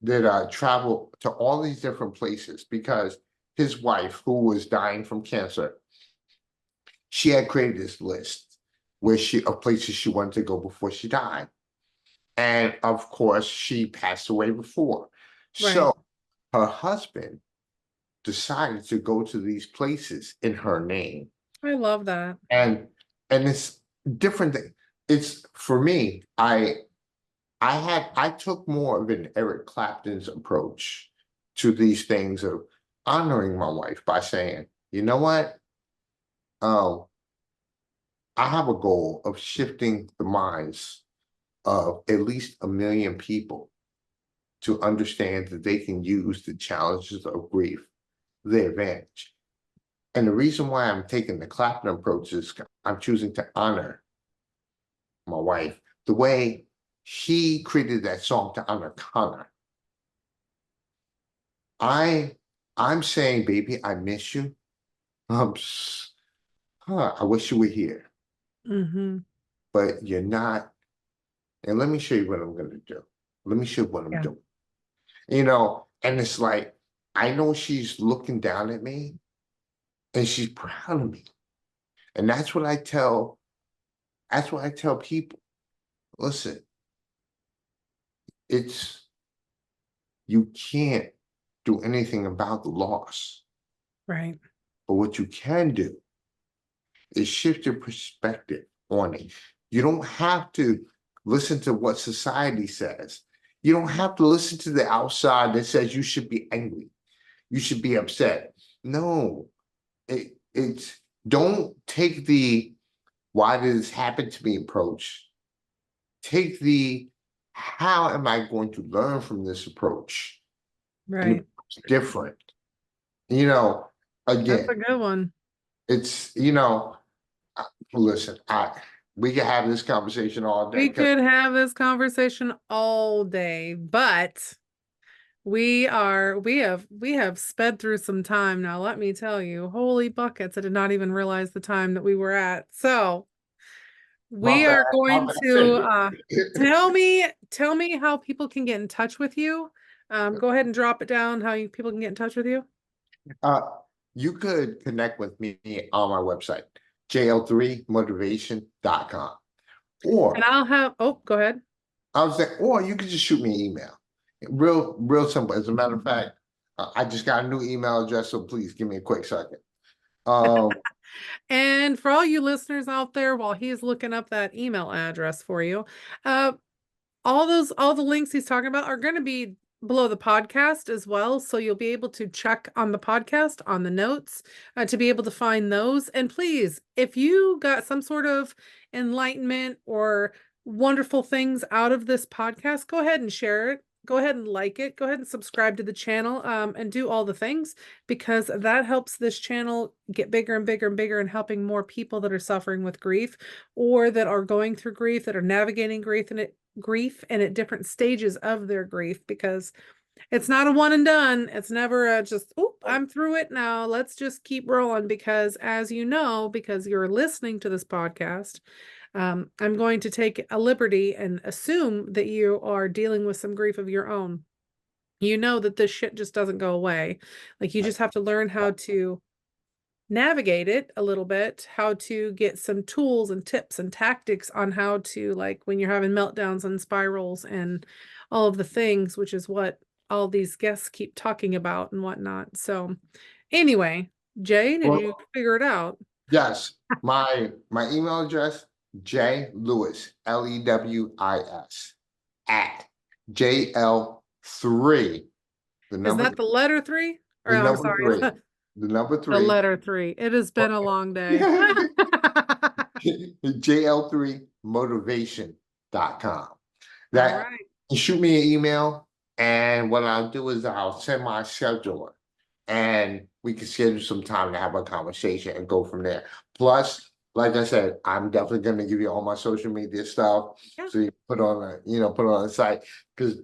that traveled to all these different places because his wife, who was dying from cancer, she had created this list of places she wanted to go before she died. And of course, she passed away before. Right. So her husband decided to go to these places in her name. I love that. And and it's different thing. It's for me, I took more of an Eric Clapton's approach to these things of honoring my wife by saying, you know what? Um, I have a goal of shifting the minds of at least 1 million people to understand that they can use the challenges of grief to their advantage. And the reason why I'm taking the Clapton approach is I'm choosing to honor my wife the way she created that song to honor Connor. I I'm saying, baby, I miss you. I wish you were here. Mm-hmm. but you're not. And let me show you what I'm going to do. Let me show you what I'm Yeah. doing. And it's like, I know she's looking down at me and she's proud of me. And that's what I tell people. Listen, it's, you can't do anything about the loss, Right. but what you can do is shift your perspective on it. You don't have to listen to what society says. You don't have to listen to the outside that says you should be angry. You should be upset. No, it's don't take the why did this happen to me approach. Take the how am I going to learn from this approach? And Right. it's different. You know, That's again, a good one. it's uh, listen, I we can have this conversation all day We because could have this conversation all day, but we have sped through some time now. Let me tell you, holy buckets, I did not even realize the time that we were at. So my we bad, are my going bad. to tell me how people can get in touch with you. Go ahead and drop it down how people can get in touch with you. Uh, you could connect with me on my website, jl3motivation.com. And Or I'll have, oh, go ahead. I was like, or you could just shoot me an email. Real simple. As a matter of fact, I just got a new email address, so please give me a quick second. Um, And for all you listeners out there, while he's looking up that email address for you, uh, all the links he's talking about are going to be below the podcast as well, so you'll be able to check on the podcast on the notes to be able to find those. And please, if you got some sort of enlightenment or wonderful things out of this podcast, go ahead and share it, go ahead and like it, go ahead and subscribe to the channel, and do all the things, because that helps this channel get bigger and bigger and bigger, and helping more people that are suffering with grief, or that are going through grief, that are navigating grief and at different stages of their grief, because it's not a one and done. It's never a just, oh, I'm through it now. Let's just keep rolling. Because as you know, because you're listening to this podcast, I'm going to take a liberty and assume that you are dealing with some grief of your own. You know that this shit just doesn't go away. Like, you just have to learn how to navigate it a little bit, how to get some tools and tips and tactics on how to, like, when you're having meltdowns and spirals and all of the things, which is what all these guests keep talking about and whatnot. So anyway, Jay, did you well, figure it out? yes, my email address, jlewis, Lewis, at JL3, the Is number that the letter three? Or the I'm number sorry, three, the number the three, letter three. It has been a long day. jl3motivation.com. All That right. you shoot me an email, and what I'll do is I'll send my scheduler, and we can schedule some time to have a conversation and go from there. Plus, like I said, I'm definitely going to give you all my social media stuff, Yeah, so you put on a site. Because,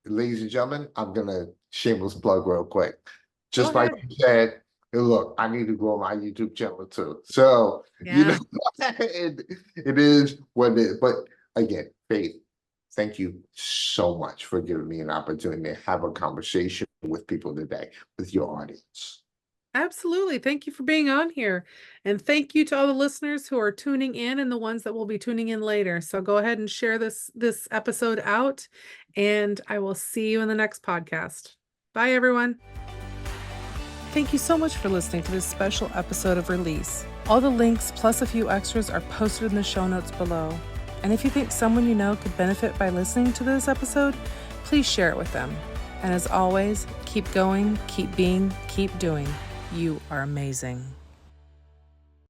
ladies and gentlemen, I'm gonna shameless plug real quick. go Just like ahead. you said, hey, look, I need to grow my YouTube channel too. So, Yeah. it is what it is. But again, Faith, thank you so much for giving me an opportunity to have a conversation with people today, with your audience. Absolutely. Thank you for being on here. And thank you to all the listeners who are tuning in and the ones that will be tuning in later. So go ahead and share this episode out, and I will see you in the next podcast. Bye everyone. Thank you so much for listening to this special episode of Release. All the links plus a few extras are posted in the show notes below. And if you think someone you know could benefit by listening to this episode, please share it with them. And as always, keep going, keep being, keep doing. You are amazing.